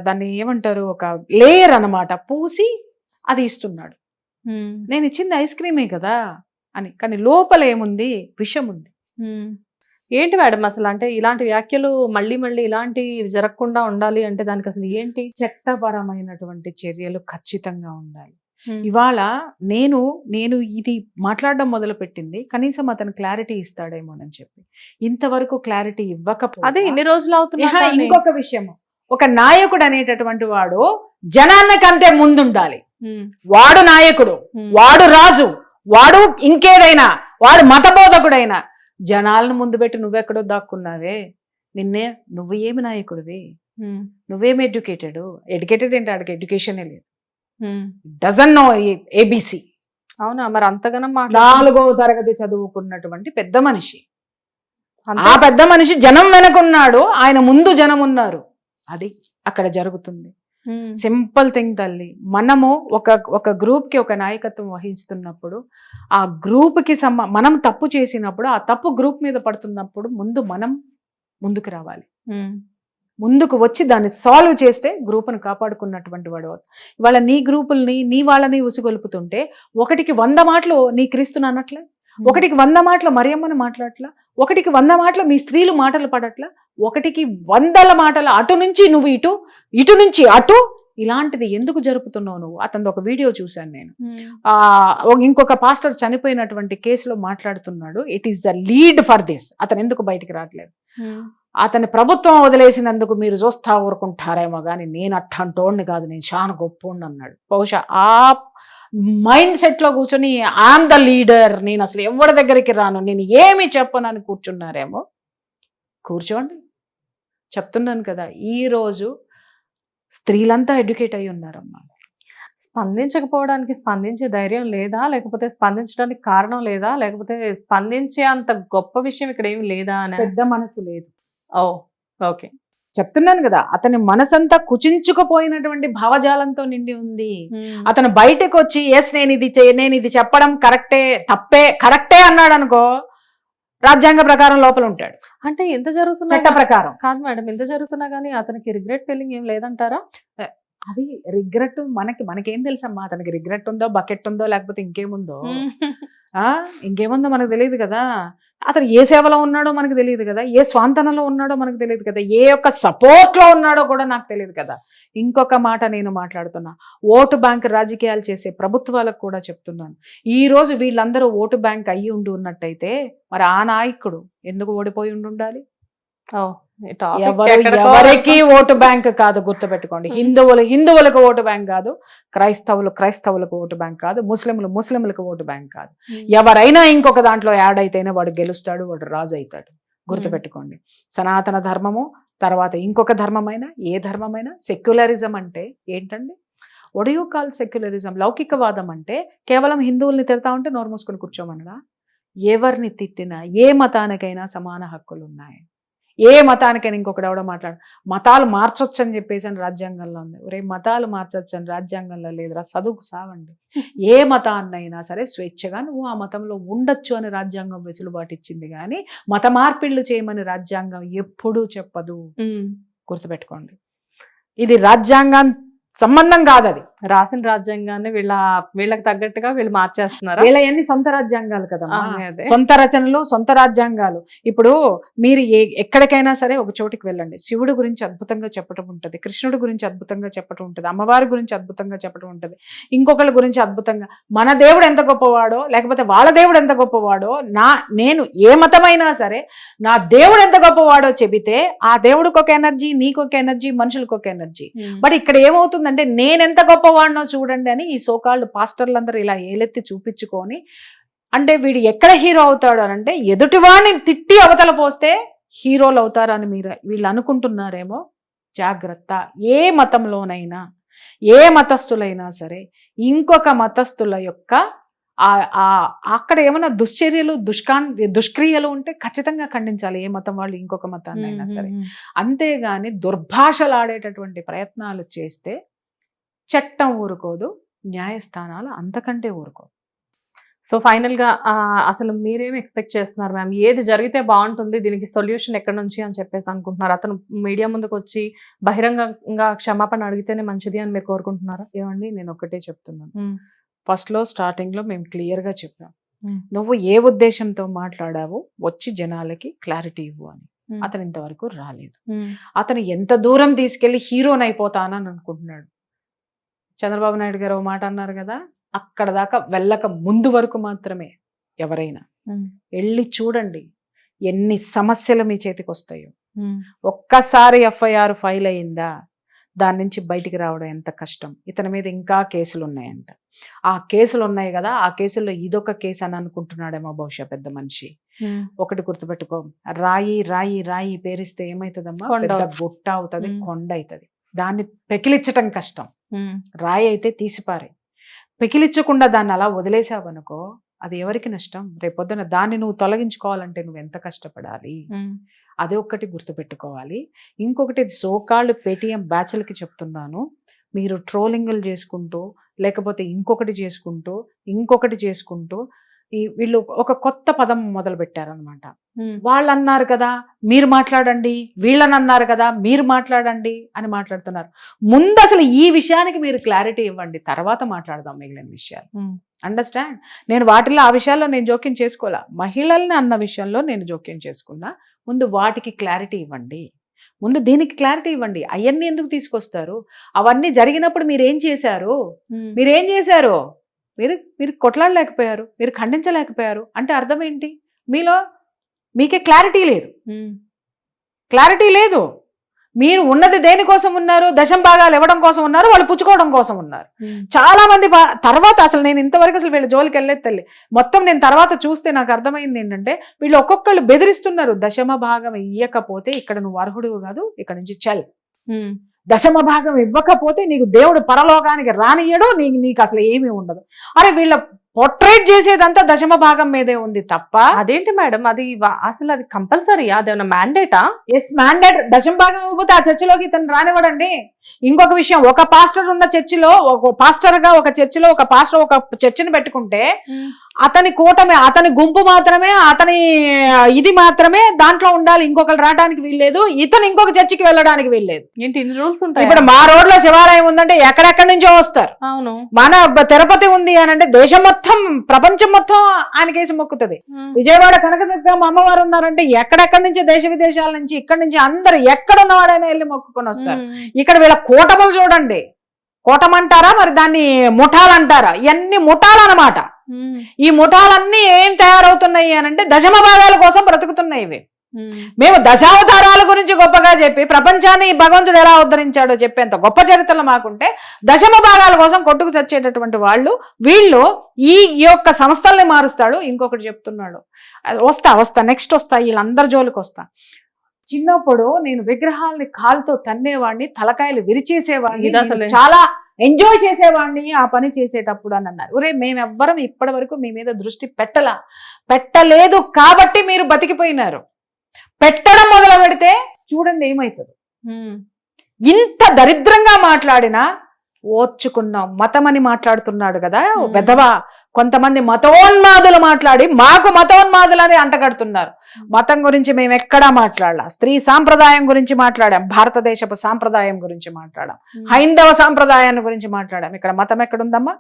దాన్ని ఏమంటారు, ఒక లేయర్ అన్నమాట పూసి అది ఇస్తున్నాడు. నేను ఇచ్చింది ఐస్ క్రీమే కదా అని, కానీ లోపల ఏముంది? విషం ఉంది. ఏంటి మేడం అసలు? అంటే ఇలాంటి వ్యాఖ్యలు మళ్ళీ ఇలాంటి జరగకుండా ఉండాలి అంటే దానికి అసలు ఏంటి? చట్టపరమైనటువంటి చర్యలు ఖచ్చితంగా ఉండాలి. ఇవాళ నేను ఇది మాట్లాడడం మొదలు పెట్టింది కనీసం అతను క్లారిటీ ఇస్తాడేమోనని చెప్పి. ఇంతవరకు క్లారిటీ ఇవ్వకపోతే అదే ఇన్ని రోజులు అవుతుంది. ఇంకొక విషయం, ఒక నాయకుడు అనేటటువంటి వాడు జనాన్నకంటే ముందుండాలి. వాడు నాయకుడు, వాడు రాజు, వాడు ఇంకేదైనా, వాడు మతబోధకుడైనా జనాలను ముందు పెట్టి నువ్వెక్కడో దాక్కున్నావే, నిన్నే నువ్వు ఏమి నాయకుడివి, నువ్వేమి ఎడ్యుకేటెడ్ ఏంటి? ఆడికి ఎడ్యుకేషనే లేదు, డజన్ నో ఏబిసి. అవునా? మరి అంతగానం 4వ తరగతి చదువుకున్నటువంటి పెద్ద మనిషి. ఆ పెద్ద మనిషి జనం వెనకున్నాడు, ఆయన ముందు జనం ఉన్నారు. అది అక్కడ జరుగుతుంది. సింపుల్ థింగ్ తల్లి. మనము ఒక గ్రూప్ కి ఒక నాయకత్వం వహిస్తున్నప్పుడు ఆ గ్రూప్ కి మనం తప్పు చేసినప్పుడు ఆ తప్పు గ్రూప్ మీద పడుతున్నప్పుడు మనం ముందుకు రావాలి. ముందుకు వచ్చి దాన్ని సాల్వ్ చేస్తే గ్రూప్ను కాపాడుకున్నటువంటి వాడు. ఇవాళ నీ గ్రూపుల్ని నీ వాళ్ళని ఉసిగొలుపుతుంటే 1కి 100 మాటలు నీ క్రీస్తుని అనట్లే, 1కి 100 మాటలు మరియమ్మని మాట్లాడట్లా, 1కి 100 మాటలు మీ స్త్రీలు మాటలు పడట్లా, 1కి 100 మాటలు అటు నుంచి నువ్వు ఇటు నుంచి అటు, ఇలాంటిది ఎందుకు జరుపుతున్నావు నువ్వు? అతనిది ఒక వీడియో చూశాను నేను. ఇంకొక పాస్టర్ చనిపోయినటువంటి కేసులో మాట్లాడుతున్నాడు. It is the lead for this. అతను ఎందుకు బయటికి రావట్లేదు? అతని ప్రభుత్వం వదిలేసినందుకు మీరు చూస్తా ఊరుకుంటారేమో కానీ నేను అట్టంటోడిని కాదు, నేను చాలా గొప్పోడిని అన్నాడు. బహుశా ఆ మైండ్ సెట్ లో కూర్చొని ఐఎమ్ ద లీడర్, నేను అసలు ఎవరి దగ్గరికి రాను, నేను ఏమి చెప్పనని కూర్చున్నారేమో. కూర్చోండి, చెప్తున్నాను కదా, ఈ రోజు స్త్రీలంతా ఎడ్యుకేట్ అయి ఉన్నారమ్మా. స్పందించకపోవడానికి స్పందించే ధైర్యం లేదా, లేకపోతే స్పందించడానికి కారణం లేదా, లేకపోతే స్పందించే అంత గొప్ప విషయం ఇక్కడ ఏమి లేదా అని? పెద్ద మనసు లేదు. ఓ ఓకే, చెప్తున్నాను కదా, అతని మనసంతా కుచించుకుపోయినటువంటి భావజాలంతో నిండి ఉంది. అతను బయటకు వచ్చి ఎస్ నేను ఇది చెప్పడం కరెక్టే అన్నాడు అనుకో, రాజ్యాంగ ప్రకారం లోపల ఉంటాడు. అంటే ఎంత జరుగుతున్నా, చట్ట ప్రకారం కాదు మేడం, ఎంత జరుగుతున్నా కానీ అతనికి రిగ్రెట్ ఫీలింగ్ ఏం లేదంటారా? అది రిగ్రెట్ మనకేం తెలుసమ్మా, అతనికి రిగ్రెట్ ఉందో, బకెట్ ఉందో, లేకపోతే ఇంకేముందో మనకు తెలియదు కదా. అతను ఏ సేవలో ఉన్నాడో మనకు తెలియదు కదా, ఏ స్వాంతనలో ఉన్నాడో మనకు తెలియదు కదా, ఏ యొక్క సపోర్ట్ లో ఉన్నాడో కూడా నాకు తెలియదు కదా. ఇంకొక మాట నేను మాట్లాడుతున్నా, ఓటు బ్యాంక్ రాజకీయాలు చేసే ప్రభుత్వాలకు కూడా చెప్తున్నాను, ఈ రోజు వీళ్ళందరూ ఓటు బ్యాంక్ అయ్యి ఉన్నట్టయితే మరి ఆ నాయకుడు ఎందుకు ఓడిపోయి ఉండాలి? ఎవరికి ఓటు బ్యాంక్ కాదు, గుర్తుపెట్టుకోండి. హిందువులకు ఓటు బ్యాంక్ కాదు, క్రైస్తవులకు ఓటు బ్యాంక్ కాదు, ముస్లింలకు ఓటు బ్యాంక్ కాదు. ఎవరైనా ఇంకొక దాంట్లో యాడ్ అయితేనే వాడు గెలుస్తాడు, వాడు రాజు అవుతాడు. గుర్తుపెట్టుకోండి. సనాతన ధర్మము తర్వాత ఇంకొక ధర్మమైనా, ఏ ధర్మమైనా, సెక్యులరిజం అంటే ఏంటండి? What you call secularism? లౌకికవాదం అంటే కేవలం హిందువుల్ని తిడతా ఉంటే నోరు మూసుకొని కూర్చోమనడా? ఎవరిని తిట్టినా ఏ మతానికైనా సమాన హక్కులు ఉన్నాయి. ఏ మతానికైనా ఇంకొకటి ఎవడో మతాలు మార్చొచ్చు అని చెప్పేసి అని రాజ్యాంగంలో ఉంది. ఒరే, మతాలు మార్చొచ్చు అని రాజ్యాంగంలో లేదురా, చదువుకు సావండి. ఏ మతాన్నైనా సరే స్వేచ్ఛగా నువ్వు ఆ మతంలో ఉండొచ్చు అని రాజ్యాంగం వెసులుబాటు ఇచ్చింది, కానీ మత మార్పిళ్లు చేయమని రాజ్యాంగం ఎప్పుడూ చెప్పదు. గుర్తుపెట్టుకోండి, ఇది రాజ్యాంగం సంబంధం కాదు. అది రాసిన రాజ్యాంగాన్ని వీళ్ళకి తగ్గట్టుగా వీళ్ళు మార్చేస్తున్నారు. వీళ్ళ సొంత రాజ్యాంగాలు కదా, సొంత రచనలు, సొంత రాజ్యాంగాలు. ఇప్పుడు మీరు ఎక్కడికైనా సరే ఒక చోటికి వెళ్ళండి, శివుడు గురించి అద్భుతంగా చెప్పడం ఉంటుంది, కృష్ణుడి గురించి అద్భుతంగా చెప్పడం ఉంటుంది, అమ్మవారి గురించి అద్భుతంగా చెప్పడం ఉంటుంది, ఇంకొకళ్ళ గురించి అద్భుతంగా. మన దేవుడు ఎంత గొప్పవాడో, లేకపోతే వాళ్ళ దేవుడు ఎంత గొప్పవాడో, నేను ఏ మతమైనా సరే నా దేవుడు ఎంత గొప్పవాడో చెబితే ఆ దేవుడికి ఒక ఎనర్జీ, నీకు ఒక ఎనర్జీ, మనుషులకు ఒక ఎనర్జీ. బట్ ఇక్కడ ఏమవుతుందంటే నేనెంత గొప్పవాడినో చూడండి అని ఈ సోకాళ్ళు పాస్టర్లందరూ ఇలా ఏలెత్తి చూపించుకొని, అంటే వీడు ఎక్కడ హీరో అవుతాడు అని అంటే ఎదుటివాడిని తిట్టి అవతల పోస్తే హీరోలు అవుతారని వీళ్ళు అనుకుంటున్నారేమో. జాగ్రత్త. ఏ మతంలోనైనా, ఏ మతస్థులైనా సరే ఇంకొక మతస్థుల యొక్క అక్కడ ఏమైనా దుశ్చర్యలు, దుష్క్రియలు ఉంటే ఖచ్చితంగా ఖండించాలి, ఏ మతం వాళ్ళు ఇంకొక మతాన్నైనా సరే. అంతేగాని దుర్భాషలాడేటటువంటి ప్రయత్నాలు చేస్తే చట్టం ఊరుకోదు, న్యాయస్థానాలు అంతకంటే ఊరుకోదు. సో ఫైనల్ గా అసలు మీరేం ఎక్స్పెక్ట్ చేస్తున్నారు మ్యామ్? ఏది జరిగితే బాగుంటుంది, దీనికి సొల్యూషన్ ఎక్కడి నుంచి అని చెప్పేసి అనుకుంటున్నారు? అతను మీడియా ముందుకు వచ్చి బహిరంగంగా క్షమాపణ అడిగితేనే మంచిది అని మీరు కోరుకుంటున్నారా? ఏమండి, నేను ఒకటే చెప్తున్నాను, ఫస్ట్ లో స్టార్టింగ్ లో మేము క్లియర్ గా చెప్పాం, నువ్వు ఏ ఉద్దేశంతో మాట్లాడావో వచ్చి జనాలకి క్లారిటీ ఇవ్వు అని. అతను ఇంతవరకు రాలేదు. అతను ఎంత దూరం తీసుకెళ్లి హీరోని అయిపోతానని అనుకుంటున్నాడు. చంద్రబాబు నాయుడు గారు ఓ మాట అన్నారు కదా, అక్కడ దాకా వెళ్ళక ముందు వరకు మాత్రమే ఎవరైనా వెళ్ళి చూడండి ఎన్ని సమస్యలు మీ చేతికి వస్తాయో. ఒక్కసారి ఎఫ్ఐఆర్ ఫైల్ అయిందా, దాని నుంచి బయటికి రావడం ఎంత కష్టం. ఇతని మీద ఇంకా కేసులు ఉన్నాయంట. ఆ కేసులు ఉన్నాయి కదా, ఆ కేసుల్లో ఇదొక కేసు అని అనుకుంటున్నాడేమో బహుశా పెద్ద మనిషి. ఒకటి గుర్తుపెట్టుకో, రాయి రాయి రాయి పేరిస్తే ఏమవుతుందమ్మా, పెద్ద గుట్ట అవుతుంది, కొండ అవుతుంది. దాన్ని పెకిలిచ్చటం కష్టం. రాయి అయితే తీసిపారే, పెకిలిచ్చకుండా దాన్ని అలా వదిలేసావనుకో అది ఎవరికి నష్టం? రేపొద్దున దాన్ని నువ్వు తొలగించుకోవాలంటే నువ్వు ఎంత కష్టపడాలి. అది ఒక్కటి గుర్తుపెట్టుకోవాలి. ఇంకొకటి, సోకాళ్ళు పేటీఎం బ్యాచ్లకి చెప్తున్నాను, మీరు ట్రోలింగ్లు చేసుకుంటూ లేకపోతే ఇంకొకటి చేసుకుంటూ వీళ్ళు ఒక కొత్త పదం మొదలు పెట్టారనమాట. వాళ్ళు అన్నారు కదా మీరు మాట్లాడండి, వీళ్ళని అన్నారు కదా మీరు మాట్లాడండి అని మాట్లాడుతున్నారు. ముందు అసలు ఈ విషయానికి మీరు క్లారిటీ ఇవ్వండి, తర్వాత మాట్లాడదాం మిగిలిన విషయాలు. అండర్స్టాండ్? నేను వాటిల్లో ఆ విషయాల్లో నేను జోక్యం చేసుకోవాలా, మహిళల్ని అన్న విషయంలో నేను జోక్యం చేసుకున్నా. ముందు వాటికి క్లారిటీ ఇవ్వండి. ముందు దీనికి క్లారిటీ ఇవ్వండి. అవన్నీ ఎందుకు తీసుకొస్తారు? అవన్నీ జరిగినప్పుడు మీరేం చేశారు? మీరేం చేశారు? మీరు కొట్లాడలేకపోయారు, మీరు ఖండించలేకపోయారు అంటే అర్థం ఏంటి? మీకే క్లారిటీ లేదు. క్లారిటీ లేదు. మీరు ఉన్నది దేనికోసం ఉన్నారు? దశం భాగాలు ఇవ్వడం కోసం ఉన్నారు, వాళ్ళు పుచ్చుకోవడం కోసం ఉన్నారు. చాలా మంది తర్వాత అసలు నేను ఇంతవరకు అసలు వీళ్ళ జోలికి వెళ్ళేది తల్లి. మొత్తం నేను తర్వాత చూస్తే నాకు అర్థమైంది ఏంటంటే వీళ్ళు ఒక్కొక్కళ్ళు బెదిరిస్తున్నారు. దశమ భాగం ఇవ్వకపోతే ఇక్కడ నువ్వు అర్హుడు కాదు, ఇక్కడ నుంచి చల్. దశమ భాగం ఇవ్వకపోతే నీకు దేవుడు పరలోకానికి రానియడు, నీకు అసలు ఏమీ ఉండదు. అరే వీళ్ళ పోర్ట్రేట్ చేసేదంతా దశమ భాగం మీదే ఉంది తప్ప. అదేంటి మేడం, అది అసలు అది కంపల్సరీ? అదేమన్నా మ్యాండేటా? Yes mandate. దశమ భాగం ఇవ్వకపోతే ఆ చర్చిలోకి ఇతను రానివ్వడండి. ఇంకొక విషయం, ఒక పాస్టర్ ఉన్న చర్చిలో, ఒక పాస్టర్ గా ఒక చర్చిలో ఒక పాస్టర్ ఒక చర్చిని పెట్టుకుంటే అతని కూటమి, అతని గుంపు మాత్రమే, అతని ఇది మాత్రమే దాంట్లో ఉండాలి. ఇంకొకరు రావడానికి వీల్లేదు, ఇతను ఇంకొక చర్చికి వెళ్ళడానికి వీల్లేదు. ఏంటి ఇన్ని రూల్స్ ఉంటాయి? ఇప్పుడు మా రోడ్ లో శివాలయం ఉందంటే ఎక్కడెక్కడి నుంచో వస్తారు. అవును. మన తిరుపతి ఉంది అని అంటే దేశం మొత్తం, ప్రపంచం మొత్తం ఆయనకేసి మొక్కుతుంది. విజయవాడ కనకదుర్గమ్మ అమ్మవారు ఉన్నారంటే ఎక్కడెక్కడి నుంచి, దేశ విదేశాల నుంచి, ఇక్కడి నుంచి అందరు ఎక్కడ ఉన్నవాడైనా వెళ్ళి మొక్కుకొని వస్తారు. ఇక్కడ వీళ్ళ కూటములు చూడండి. కూటమంటారా మరి దాన్ని ముఠాలంటారా? ఇవన్నీ ముఠాలన్నమాట. ఈ ముఠాలన్నీ ఏం తయారవుతున్నాయి అని అంటే దశమ భాగాల కోసం బ్రతుకుతున్నాయి ఇవి. మేము దశావతారాల గురించి గొప్పగా చెప్పి ప్రపంచాన్ని భగవంతుడు ఎలా ఉద్ధరించాడో చెప్పేంత గొప్ప చరిత్రలు మాకుంటే దశమ భాగాల కోసం కొట్టుకు చచ్చేటటువంటి వీళ్ళు ఈ యొక్క సంస్థల్ని మారుస్తాడు. ఇంకొకటి చెప్తున్నాడు, వస్తా నెక్స్ట్ వస్తా, వీళ్ళందరి జోలికి వస్తా. చిన్నప్పుడు నేను విగ్రహాలని కాలుతో తన్నేవాడిని, తలకాయలు విరిచేసేవాడిని, చాలా ఎంజాయ్ చేసేవాడిని ఆ పని చేసేటప్పుడు అని అన్నారు. ఒరే మేమెవ్వరం ఇప్పటి వరకు మీ మీద దృష్టి పెట్టలేదు కాబట్టి మీరు బతికిపోయినారు. పెట్టడం మొదలు పెడితే చూడండి ఏమవుతుంది. ఇంత దరిద్రంగా మాట్లాడినా ఓర్చుకున్నాం. మతం అని మాట్లాడుతున్నాడు కదా పెద్దవా. కొంతమంది మతోన్మాదులు మాట్లాడి మాకు మతోన్మాదులని అంటగడుతున్నారు. మతం గురించి మేము ఎక్కడా మాట్లాడాల. స్త్రీ సాంప్రదాయం గురించి మాట్లాడాం, భారతదేశపు సాంప్రదాయం గురించి మాట్లాడాం, హైందవ సాంప్రదాయాన్ని గురించి మాట్లాడాం. ఇక్కడ మతం ఎక్కడుందమ్మా?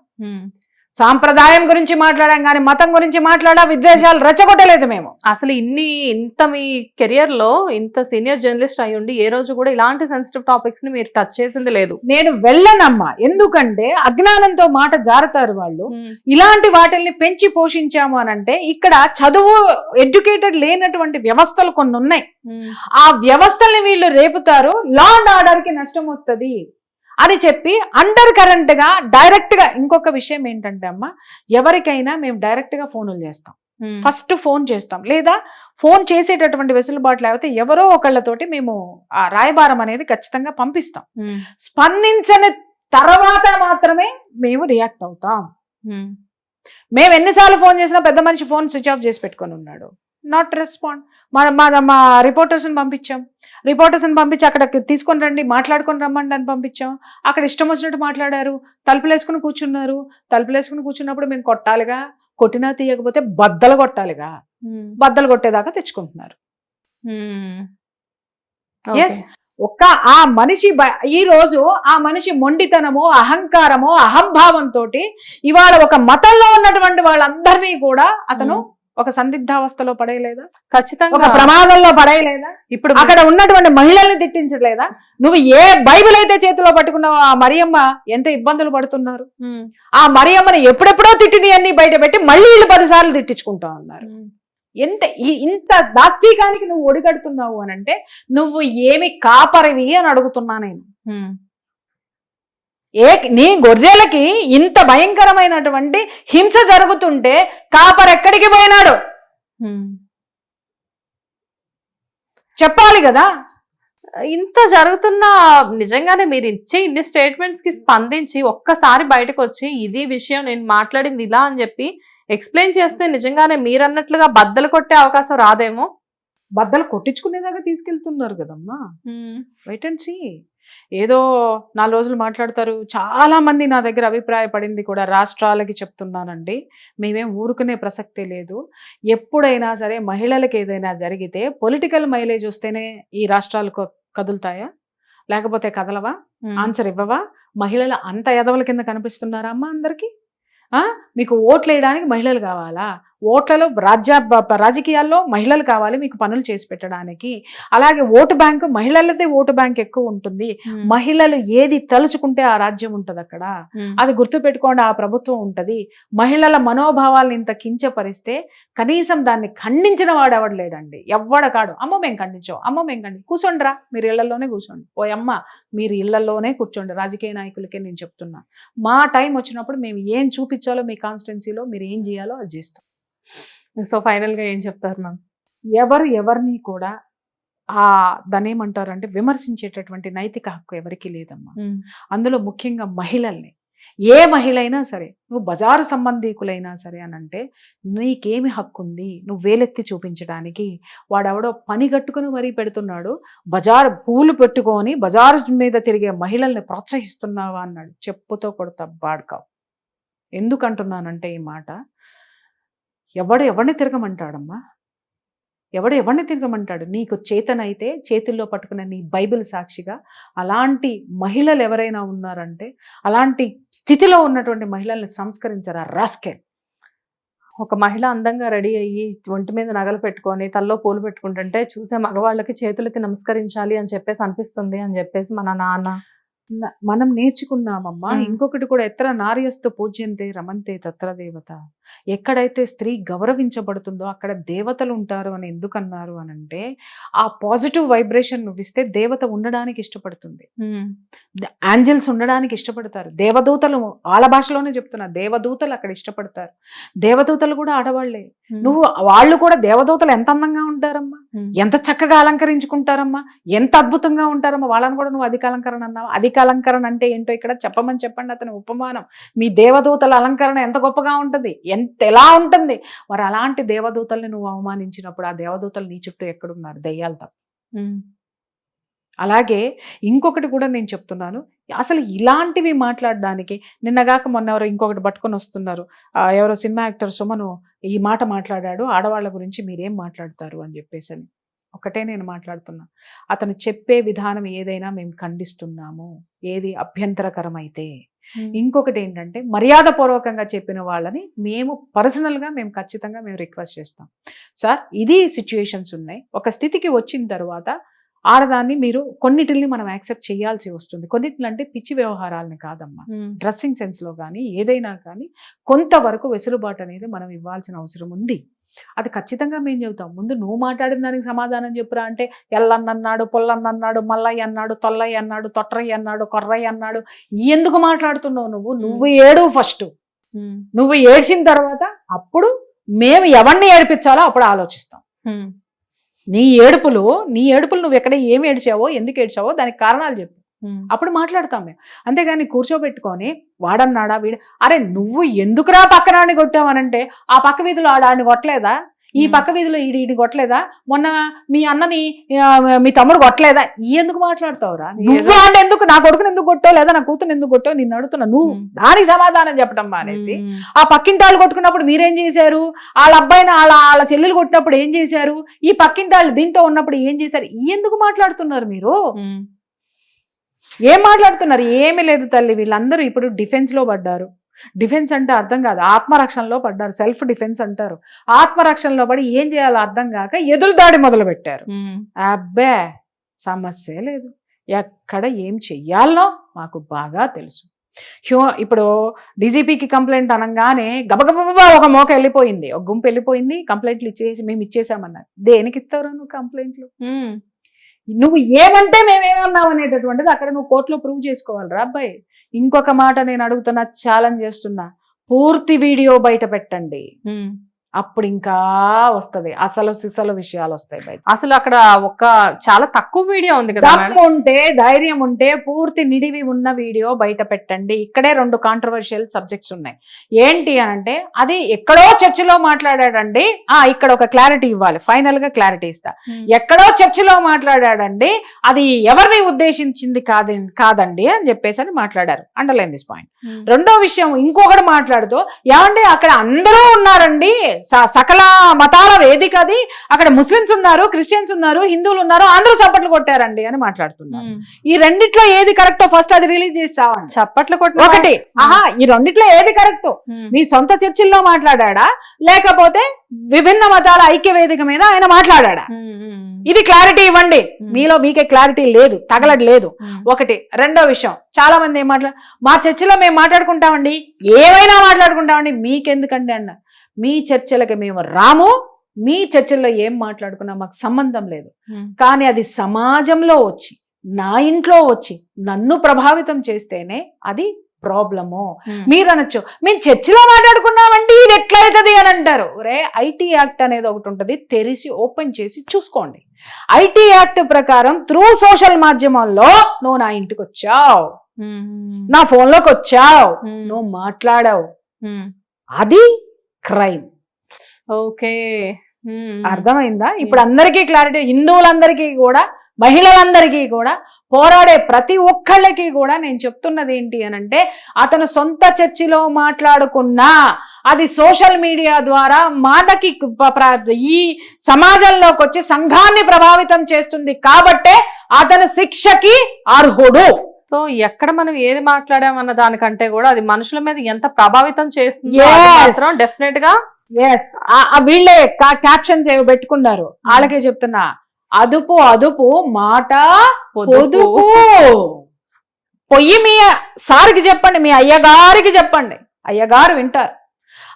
సాంప్రదాయం గురించి మాట్లాడాం కానీ మతం గురించి మాట్లాడా విద్వేషాలు రెచ్చగొట్టలేదు మేము. అసలు ఇంత మీ కెరియర్ లో ఇంత సీనియర్ జర్నలిస్ట్ అయి ఉండి ఏ రోజు కూడా ఇలాంటి సెన్సిటివ్ టాపిక్స్ ని మీరు టచ్ చేసింది లేదు. నేను వెళ్ళనమ్మా, ఎందుకంటే అజ్ఞానంతో మాట జారుతారు వాళ్ళు. ఇలాంటి వాటిల్ని పెంచి పోషించాము అని అంటే ఇక్కడ చదువు ఎడ్యుకేటెడ్ లేనటువంటి వ్యవస్థలు కొన్ని ఉన్నాయి. ఆ వ్యవస్థల్ని వీళ్ళు రేపుతారు, లా అండ్ ఆర్డర్ కి నష్టం వస్తుంది అని చెప్పి అండర్ కరెంట్ గా డైరెక్ట్ గా. ఇంకొక విషయం ఏంటంటే అమ్మా, ఎవరికైనా మేము డైరెక్ట్ గా ఫోన్లు చేస్తాం. ఫస్ట్ ఫోన్ చేస్తాం, లేదా ఫోన్ చేసేటటువంటి వెసులుబాటు లేకపోతే ఎవరో ఒకళ్ళతోటి మేము ఆ రాయబారం అనేది ఖచ్చితంగా పంపిస్తాం. స్పందించని తర్వాత మాత్రమే మేము రియాక్ట్ అవుతాం. మేము ఎన్నిసార్లు ఫోన్ చేసినా పెద్ద మనిషి ఫోన్ స్విచ్ ఆఫ్ చేసి పెట్టుకొని ఉన్నాడు, నాట్ రెస్పాండ్. మా రిపోర్టర్స్ని పంపించాం, రిపోర్టర్స్ని పంపించి అక్కడ తీసుకొని రండి, మాట్లాడుకొని రమ్మండి అని పంపించాం. అక్కడ ఇష్టం వచ్చినట్టు మాట్లాడారు, తలుపులేసుకుని కూర్చున్నారు. తలుపులేసుకుని కూర్చున్నప్పుడు మేము కొట్టాలిగా, కొట్టినా తీయకపోతే బద్దలు కొట్టాలిగా, బద్దలు కొట్టేదాకా తెచ్చుకుంటున్నారు. ఎస్, ఆ మనిషి ఈ రోజు ఆ మనిషి మొండితనము, అహంకారము, అహంభావంతో ఇవాళ ఒక మతంలో ఉన్నటువంటి వాళ్ళందరినీ కూడా అతను ఒక సందిగ్ధావస్థలో పడేయలేదా? ఖచ్చితంగా ఒక ప్రమాదంలో పడేయలేదా? ఇప్పుడు అక్కడ ఉన్నటువంటి మహిళల్ని తిట్టించలేదా? నువ్వు ఏ బైబిల్ అయితే చేతిలో పట్టుకున్నావో ఆ మరియమ్మ ఎంత ఇబ్బందులు పడుతున్నారు. ఆ మరియమ్మని ఎప్పుడెప్పుడో తిట్టింది అన్ని బయట పెట్టి మళ్ళీ వీళ్ళు 10 సార్లు తిట్టించుకుంటా ఉన్నారు. ఇంత దాష్టీకానికి నువ్వు ఒడిగడుతున్నావు అని అంటే నువ్వు ఏమి కాపరివి అని అడుగుతున్నా నేను. నీ గొర్రెలకి ఇంత భయంకరమైనటువంటి హింస జరుగుతుంటే కాపర్ ఎక్కడికి పోయినాడు చెప్పాలి కదా. ఇంత జరుగుతున్న నిజంగానే మీరు ఇచ్చే ఇన్ని స్టేట్మెంట్స్ కి స్పందించి ఒక్కసారి బయటకు వచ్చి ఇది విషయం, నేను మాట్లాడింది ఇలా అని చెప్పి ఎక్స్ప్లెయిన్ చేస్తే నిజంగానే మీరు అన్నట్లుగా బద్దలు కొట్టే అవకాశం రాదేమో. బద్దలు కొట్టించుకునేదాకా తీసుకెళ్తున్నారు కదమ్మా. Wait and see. ఏదో 4 రోజులు మాట్లాడతారు. చాలా మంది నా దగ్గర అభిప్రాయపడింది కూడా, రాష్ట్రాలకి చెప్తున్నానండి, మేమేం ఊరుకునే ప్రసక్తే లేదు. ఎప్పుడైనా సరే మహిళలకు ఏదైనా జరిగితే పొలిటికల్ మైలేజ్ వస్తేనే ఈ రాష్ట్రాలు కదులుతాయా, లేకపోతే కదలవా? ఆన్సర్ ఇవ్వవా? మహిళలు అంత ఎదవల కింద కనిపిస్తున్నారా అమ్మా అందరికీ? మీకు ఓట్లు వేయడానికి మహిళలు కావాలా? ఓట్లలో రాజకీయాల్లో మహిళలు కావాలి మీకు పనులు చేసి పెట్టడానికి. అలాగే ఓటు బ్యాంకు, మహిళలదే ఓటు బ్యాంక్ ఎక్కువ ఉంటుంది. మహిళలు ఏది తలుచుకుంటే ఆ రాజ్యం ఉంటది అక్కడ. అది గుర్తుపెట్టుకోండి, ఆ ప్రభుత్వం ఉంటది. మహిళల మనోభావాలను ఇంత కించపరిస్తే కనీసం దాన్ని ఖండించిన వాడు ఎవడు లేడండి, ఎవ్వడ కాడు. అమ్మ మేము ఖండించాం, అమ్మ మేము కూర్చోండిరా, మీరు ఇళ్లలోనే కూర్చోండి. ఓ అమ్మ మీరు ఇళ్లలోనే కూర్చోండి. రాజకీయ నాయకులకే నేను చెప్తున్నా, మా టైం వచ్చినప్పుడు మేము ఏం చూపించాలో మీ కాన్స్టిట్యున్సీలో మీరు ఏం చేయాలో అది చేస్తాం. సో ఫైనల్ గా ఏం చెప్తారు మ్యామ్? ఎవరిని కూడా దాన్ని ఏమంటారంటే విమర్శించేటటువంటి నైతిక హక్కు ఎవరికి లేదమ్మా. అందులో ముఖ్యంగా మహిళల్ని, ఏ మహిళ అయినా సరే, నువ్వు బజారు సంబంధీకులైనా సరే అని అంటే నీకేమి హక్కు ఉంది నువ్వు వేలెత్తి చూపించడానికి? వాడెవడో పని కట్టుకుని మరీ పెడుతున్నాడు, బజారు పూలు పెట్టుకొని బజారు మీద తిరిగే మహిళల్ని ప్రోత్సహిస్తున్నావా అన్నాడు. చెప్పుతో కొడతా బాడ్కావు. ఎందుకంటున్నానంటే ఈ మాట, ఎవరిని తిరగమంటాడమ్మా? ఎవరిని తిరగమంటాడు? నీకు చేతనైతే చేతుల్లో పట్టుకున్న నీ బైబిల్ సాక్షిగా అలాంటి మహిళలు ఎవరైనా ఉన్నారంటే, అలాంటి స్థితిలో ఉన్నటువంటి మహిళల్ని సంస్కరించరా రాస్కెల్. ఒక మహిళ అందంగా రెడీ అయ్యి ఒంటి మీద నగలు పెట్టుకొని తల్లో పూలు పెట్టుకుంటుంటే చూసే మగవాళ్ళకి చేతులకి నమస్కరించాలి అని చెప్పేసి అనిపిస్తుంది అని చెప్పేసి మన నాన్న మనం నేర్చుకున్నామమ్మా. ఇంకొకటి కూడా, ఎత్ర నార్యస్తు పూజ్యంతే రమంతే తత్ర దేవత. ఎక్కడైతే స్త్రీ గౌరవించబడుతుందో అక్కడ దేవతలు ఉంటారు అని ఎందుకన్నారు అని అంటే, ఆ పాజిటివ్ వైబ్రేషన్ నువ్వు ఇస్తే దేవత ఉండడానికి ఇష్టపడుతుంది, ఏంజల్స్ ఉండడానికి ఇష్టపడతారు. దేవదూతలు, వాళ్ళ భాషలోనే చెప్తున్నా, దేవదూతలు అక్కడ ఇష్టపడతారు. దేవదూతలు కూడా ఆడవాళ్లే. వాళ్ళు కూడా దేవదూతలు ఎంత అందంగా ఉంటారమ్మా, ఎంత చక్కగా అలంకరించుకుంటారమ్మా, ఎంత అద్భుతంగా ఉంటారమ్మా. వాళ్ళని కూడా నువ్వు అధిక అలంకరణ అన్నావు. అధిక అలంకరణ అంటే ఏంటో ఇక్కడ చెప్పండి. అతని ఉపమానం, మీ దేవదూతల అలంకరణ ఎంత గొప్పగా ఉంటుంది, ఎలా ఉంటుంది. మరి అలాంటి దేవదూతల్ని నువ్వు అవమానించినప్పుడు ఆ దేవదూతలు నీ చుట్టూ ఎక్కడున్నారు? దయ్యాలు తప్ప. అలాగే ఇంకొకటి కూడా నేను చెప్తున్నాను, అసలు ఇలాంటివి మాట్లాడడానికి నిన్నగాక మొన్న ఎవరో ఇంకొకటి పట్టుకొని వస్తున్నారు. ఎవరో సినిమా యాక్టర్ సుమను ఈ మాట మాట్లాడాడు, ఆడవాళ్ళ గురించి మీరేం మాట్లాడతారు అని చెప్పేసి. ఒకటే నేను మాట్లాడుతున్నా, అతను చెప్పే విధానం ఏదైనా మేము ఖండిస్తున్నాము, ఏది అభ్యంతరకరమైతే. ఇంకొకటి ఏంటంటే, మర్యాదపూర్వకంగా చెప్పిన వాళ్ళని మేము పర్సనల్గా మేము ఖచ్చితంగా మేము రిక్వెస్ట్ చేస్తాం. సార్ ఇది సిచ్యుయేషన్స్ ఉన్నాయి, ఒక స్థితికి వచ్చిన తర్వాత ఆడదాన్ని మీరు కొన్నిటిని మనం యాక్సెప్ట్ చేయాల్సి వస్తుంది. కొన్నిటిలంటే పిచ్చి వ్యవహారాలని కాదమ్మా, డ్రెస్సింగ్ సెన్స్లో కానీ ఏదైనా కానీ కొంతవరకు వెసులుబాటు అనేది మనం ఇవ్వాల్సిన అవసరం ఉంది. అది ఖచ్చితంగా మేము చెబుతాం. ముందు నువ్వు మాట్లాడిన దానికి సమాధానం చెప్పురా అంటే, ఎల్లన్నన్నాడు, పొల్లన్నన్నాడు, మల్లయ్య అన్నాడు, తొల్లయ్య అన్నాడు, తొట్రయ్య అన్నాడు, కొర్రయ్య అన్నాడు. ఎందుకు మాట్లాడుతున్నావు నువ్వు ఏడు ఫస్ట్. నువ్వు ఏడ్చిన తర్వాత అప్పుడు మేము ఎవరిని ఏడిపించాలో అప్పుడు ఆలోచిస్తాం. నీ ఏడుపులు నువ్వు ఎక్కడ ఏమి ఏడ్చావో, ఎందుకు ఏడ్చావో దానికి కారణాలు చెప్పు, అప్పుడు మాట్లాడతాం మేము. అంతేగాని కూర్చోబెట్టుకొని వాడన్నాడా అరే నువ్వు ఎందుకురా పక్కనాడిని కొట్టావనంటే, ఆ పక్క వీధిలో ఆడాడిని కొట్టలేదా, ఈ పక్క వీధిలో ఈడి కొట్టలేదా, మొన్న మీ అన్నని మీ తమ్ముడు కొట్టలేదా, ఎందుకు మాట్లాడతావురా? నువ్వు అంటే ఎందుకు, నా కొడుకుని ఎందుకు కొట్టావు, లేదా నా కూతురు ఎందుకు కొట్టావు, నిన్ను అడుగుతున్నా. నువ్వు దానికి సమాధానం చెప్పడం మానేసి, ఆ పక్కింటాళ్ళు కొట్టుకున్నప్పుడు మీరేం చేశారు, వాళ్ళ అబ్బాయిని వాళ్ళ చెల్లెలు కొట్టినప్పుడు ఏం చేశారు, ఈ పక్కింటాళ్ళు దీంట్లో ఉన్నప్పుడు ఏం చేశారు, ఎందుకు మాట్లాడుతున్నారు మీరు? ఏం మాట్లాడుతున్నారు? ఏమీ లేదు తల్లి, వీళ్ళందరూ ఇప్పుడు డిఫెన్స్ లో పడ్డారు. డిఫెన్స్ అంటే అర్థం కాదు, ఆత్మరక్షణలో పడ్డారు. సెల్ఫ్ డిఫెన్స్ అంటారు. ఆత్మరక్షణలో పడి ఏం చేయాలో అర్థం కాక ఎదురు దాడి మొదలు పెట్టారు. అబ్బే సమస్య లేదు, ఎక్కడ ఏం చెయ్యాలో మాకు బాగా తెలుసు. ఇప్పుడు డీజీపీకి కంప్లైంట్ అనగానే గబగబా ఒక మోక వెళ్ళిపోయింది, ఒక గుంపు వెళ్ళిపోయింది, కంప్లైంట్లు మేము ఇచ్చేసామన్నారు. దేనికి ఇస్తావు నువ్వు కంప్లైంట్లు? నువ్వు ఏమంటే మేమేమన్నావు అనేటటువంటిది అక్కడ నువ్వు కోర్టులో ప్రూవ్ చేసుకోవాలిరా అబ్బాయి. ఇంకొక మాట నేను అడుగుతున్నా, ఛాలెంజ్ చేస్తున్నా, పూర్తి వీడియో బయట పెట్టండి, అప్పుడు ఇంకా వస్తది అసలు సిసలు విషయాలు వస్తాయి బయట. అసలు అక్కడ ఒక చాలా తక్కువ వీడియో ఉంది కదా, ఉంటే ధైర్యం ఉంటే పూర్తి నిడివి ఉన్న వీడియో బయట పెట్టండి. ఇక్కడే 2 కాంట్రవర్షియల్ సబ్జెక్ట్స్ ఉన్నాయి. ఏంటి అని అంటే, అది ఎక్కడో చర్చిలో మాట్లాడాడండి, ఇక్కడ ఒక క్లారిటీ ఇవ్వాలి, ఫైనల్ గా క్లారిటీ ఇస్తా. ఎక్కడో చర్చిలో మాట్లాడాడండి, అది ఎవరిని ఉద్దేశించింది కాదండి అని చెప్పేసి అని మాట్లాడారు. Underline this point. రెండో విషయం, ఇంకొకటి మాట్లాడుతూ ఏమండి అక్కడ అందరూ ఉన్నారండి, సకల మతాల వేదిక అది, అక్కడ ముస్లిమ్స్ ఉన్నారు, క్రిస్టియన్స్ ఉన్నారు, హిందువులు ఉన్నారు, అందరూ చప్పట్లు కొట్టారండి అని మాట్లాడుతున్నారు. ఈ రెండిట్లో ఏది కరెక్టో ఫస్ట్ అది రిలీజ్ చేసి చావండి. చప్పట్లు కొట్టిన ఒకటి ఈ రెండిట్లో ఏది కరెక్ట్? మీ సొంత చర్చిల్లో మాట్లాడా లేకపోతే విభిన్న మతాల ఐక్య వేదిక మీద ఆయన మాట్లాడా? ఇది క్లారిటీ ఇవ్వండి. మీకే క్లారిటీ లేదు, తగలట్లేదు. ఒకటి. రెండో విషయం, చాలా మంది ఏం మా చర్చిలో మేము మాట్లాడుకుంటామండి, ఏమైనా మాట్లాడుకుంటామండి, మీకెందుకండి అన్న. మీ చర్చలకి మేము రాము, మీ చర్చల్లో ఏం మాట్లాడుకున్నా మాకు సంబంధం లేదు. కానీ అది సమాజంలో వచ్చి, నా ఇంట్లో వచ్చి నన్ను ప్రభావితం చేస్తేనే అది ప్రాబ్లము. మీరు అనొచ్చు మేము చర్చిలో మాట్లాడుకున్నామండి ఇది ఎట్లా అవుతుంది అని అంటారు. ఐటీ యాక్ట్ అనేది ఒకటి ఉంటుంది, తెరిచి ఓపెన్ చేసి చూసుకోండి. ఐటీ యాక్ట్ ప్రకారం త్రూ సోషల్ మాధ్యమాల్లో నువ్వు నా ఇంటికి వచ్చావు, నా ఫోన్లోకి వచ్చావు, నువ్వు మాట్లాడావు, అది క్రైమ్. ఓకే, అర్థమైందా? ఇప్పుడు అందరికీ క్లారిటీ, హిందువులందరికీ కూడా, మహిళలందరికీ కూడా, పోరాడే ప్రతి ఒక్కళ్ళకి కూడా నేను చెప్తున్నది ఏంటి అనంటే, అతను సొంత చర్చిలో మాట్లాడుకున్నా అది సోషల్ మీడియా ద్వారా మాటకి ఈ సమాజంలోకి వచ్చి సంఘాన్ని ప్రభావితం చేస్తుంది కాబట్టే అతను శిక్షకి అర్హుడు. సో ఎక్కడ మనం ఏది మాట్లాడామన్న దానికంటే కూడా అది మనుషుల మీద ఎంత ప్రభావితం చేస్తుంది డెఫినెట్ గా. వీళ్ళే క్యాప్షన్స్ ఏవో పెట్టుకున్నారు, వాళ్ళకే చెప్తున్నా, అదుపు అదుపు మాట పొదుపు. పొయ్యి మీ సార్కి చెప్పండి, మీ అయ్యగారికి చెప్పండి, అయ్యగారు వింటారు.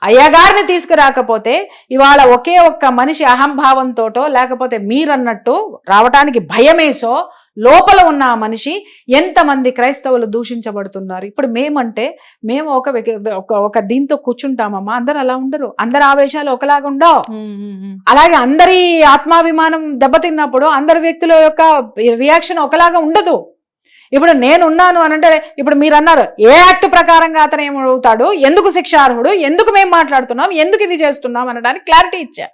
అయ్యగారిని తీసుకురాకపోతే ఇవాళ ఒకే ఒక్క మనిషి అహంభావంతోటో లేకపోతే మీరన్నట్టు రావటానికి భయమేసో లోపల ఉన్న ఆ మనిషి ఎంతమంది క్రైస్తవులు దూషించబడుతున్నారు. ఇప్పుడు మేమంటే మేము ఒక దీంతో కూర్చుంటామమ్మా, అందరు అలా ఉండరు, అందరి ఆవేశాలు ఒకలాగా ఉండవు. అలాగే అందరి ఆత్మాభిమానం దెబ్బతిన్నప్పుడు అందరి వ్యక్తుల యొక్క రియాక్షన్ ఒకలాగా ఉండదు. ఇప్పుడు నేనున్నాను అని అంటే, ఇప్పుడు మీరు అన్నారు ఏ యాక్ట్ ప్రకారంగా అతను ఏమవుతాడు, ఎందుకు శిక్షార్హుడు, ఎందుకు మేము మాట్లాడుతున్నాం, ఎందుకు ఇది చేస్తున్నాం అనడానికి క్లారిటీ ఇచ్చా.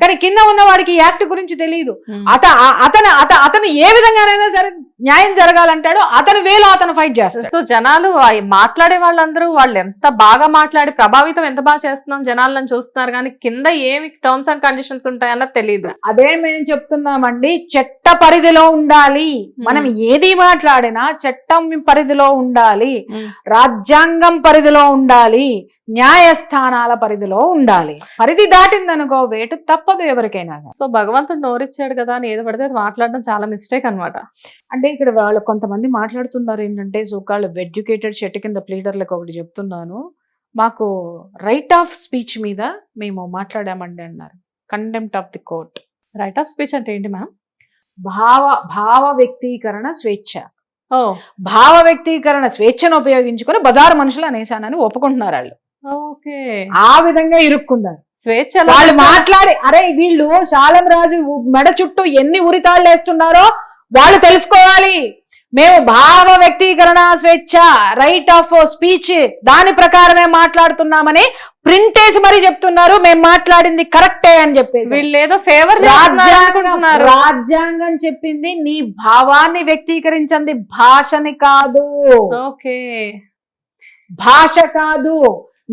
కానీ కింద ఉన్న వాడికి ఈ యాక్ట్ గురించి తెలియదు. అతను ఏ విధంగానైనా సరే న్యాయం జరగాలంటాడు, అతను వేలో అతను ఫైట్ చేస్తాడు. సో జనాలు మాట్లాడే వాళ్ళందరూ వాళ్ళు ఎంత బాగా మాట్లాడి ప్రభావితం ఎంత బాగా చేస్తున్నాం జనాలను చూస్తున్నారు, కానీ కింద ఏమి టర్మ్స్ అండ్ కండిషన్స్ ఉంటాయన్నది తెలియదు. అదే మేము చెప్తున్నామండి, చట్ట పరిధిలో ఉండాలి. మనం ఏది మాట్లాడినా చట్టం పరిధిలో ఉండాలి, రాజ్యాంగం పరిధిలో ఉండాలి, న్యాయస్థానాల పరిధిలో ఉండాలి. పరిధి దాటిందనుకో వేటు తప్పదు ఎవరికైనా. సో భగవంతుడు నోరిచ్చాడు కదా అని ఏదో పడితే మాట్లాడడం చాలా మిస్టేక్ అనమాట. అంటే ఇక్కడ వాళ్ళు కొంతమంది మాట్లాడుతున్నారు ఏంటంటే, సోకాళ్ళు ఎడ్యుకేటెడ్ చెట్టు కింద ప్లీడర్లకు ఒకటి చెప్తున్నాను, మాకు రైట్ ఆఫ్ స్పీచ్ మీద మేము మాట్లాడామండి అన్నారు. Contempt of the court. Right of speech అంటే ఏంటి మ్యామ్? భావ వ్యక్తీకరణ స్వేచ్ఛ. భావ వ్యక్తీకరణ స్వేచ్ఛను ఉపయోగించుకొని బజారు మనుషులు అనేసానని ఒప్పుకుంటున్నారు వాళ్ళు. ఆ విధంగా ఇరుక్కున్నారు. స్వేచ్ఛ వాళ్ళు మాట్లాడి, అరే వీళ్ళు శాలం రాజు మెడ చుట్టూ ఎన్ని ఉరితాళ్ళు వేస్తున్నారో వాళ్ళు తెలుసుకోవాలి. మేము భావ వ్యక్తీకరణ స్వేచ్ఛ, రైట్ ఆఫ్ స్పీచ్, దాని ప్రకారమే మాట్లాడుతున్నామని ప్రింట్ వేసి మరీ చెప్తున్నారు మేము మాట్లాడింది కరెక్టే అని చెప్పేసి. వీళ్ళు ఏదో ఫేవర్ రాజ్యాంగం చెప్పింది నీ భావాన్ని వ్యక్తీకరించింది, భాషని కాదు. ఓకే, భాష కాదు.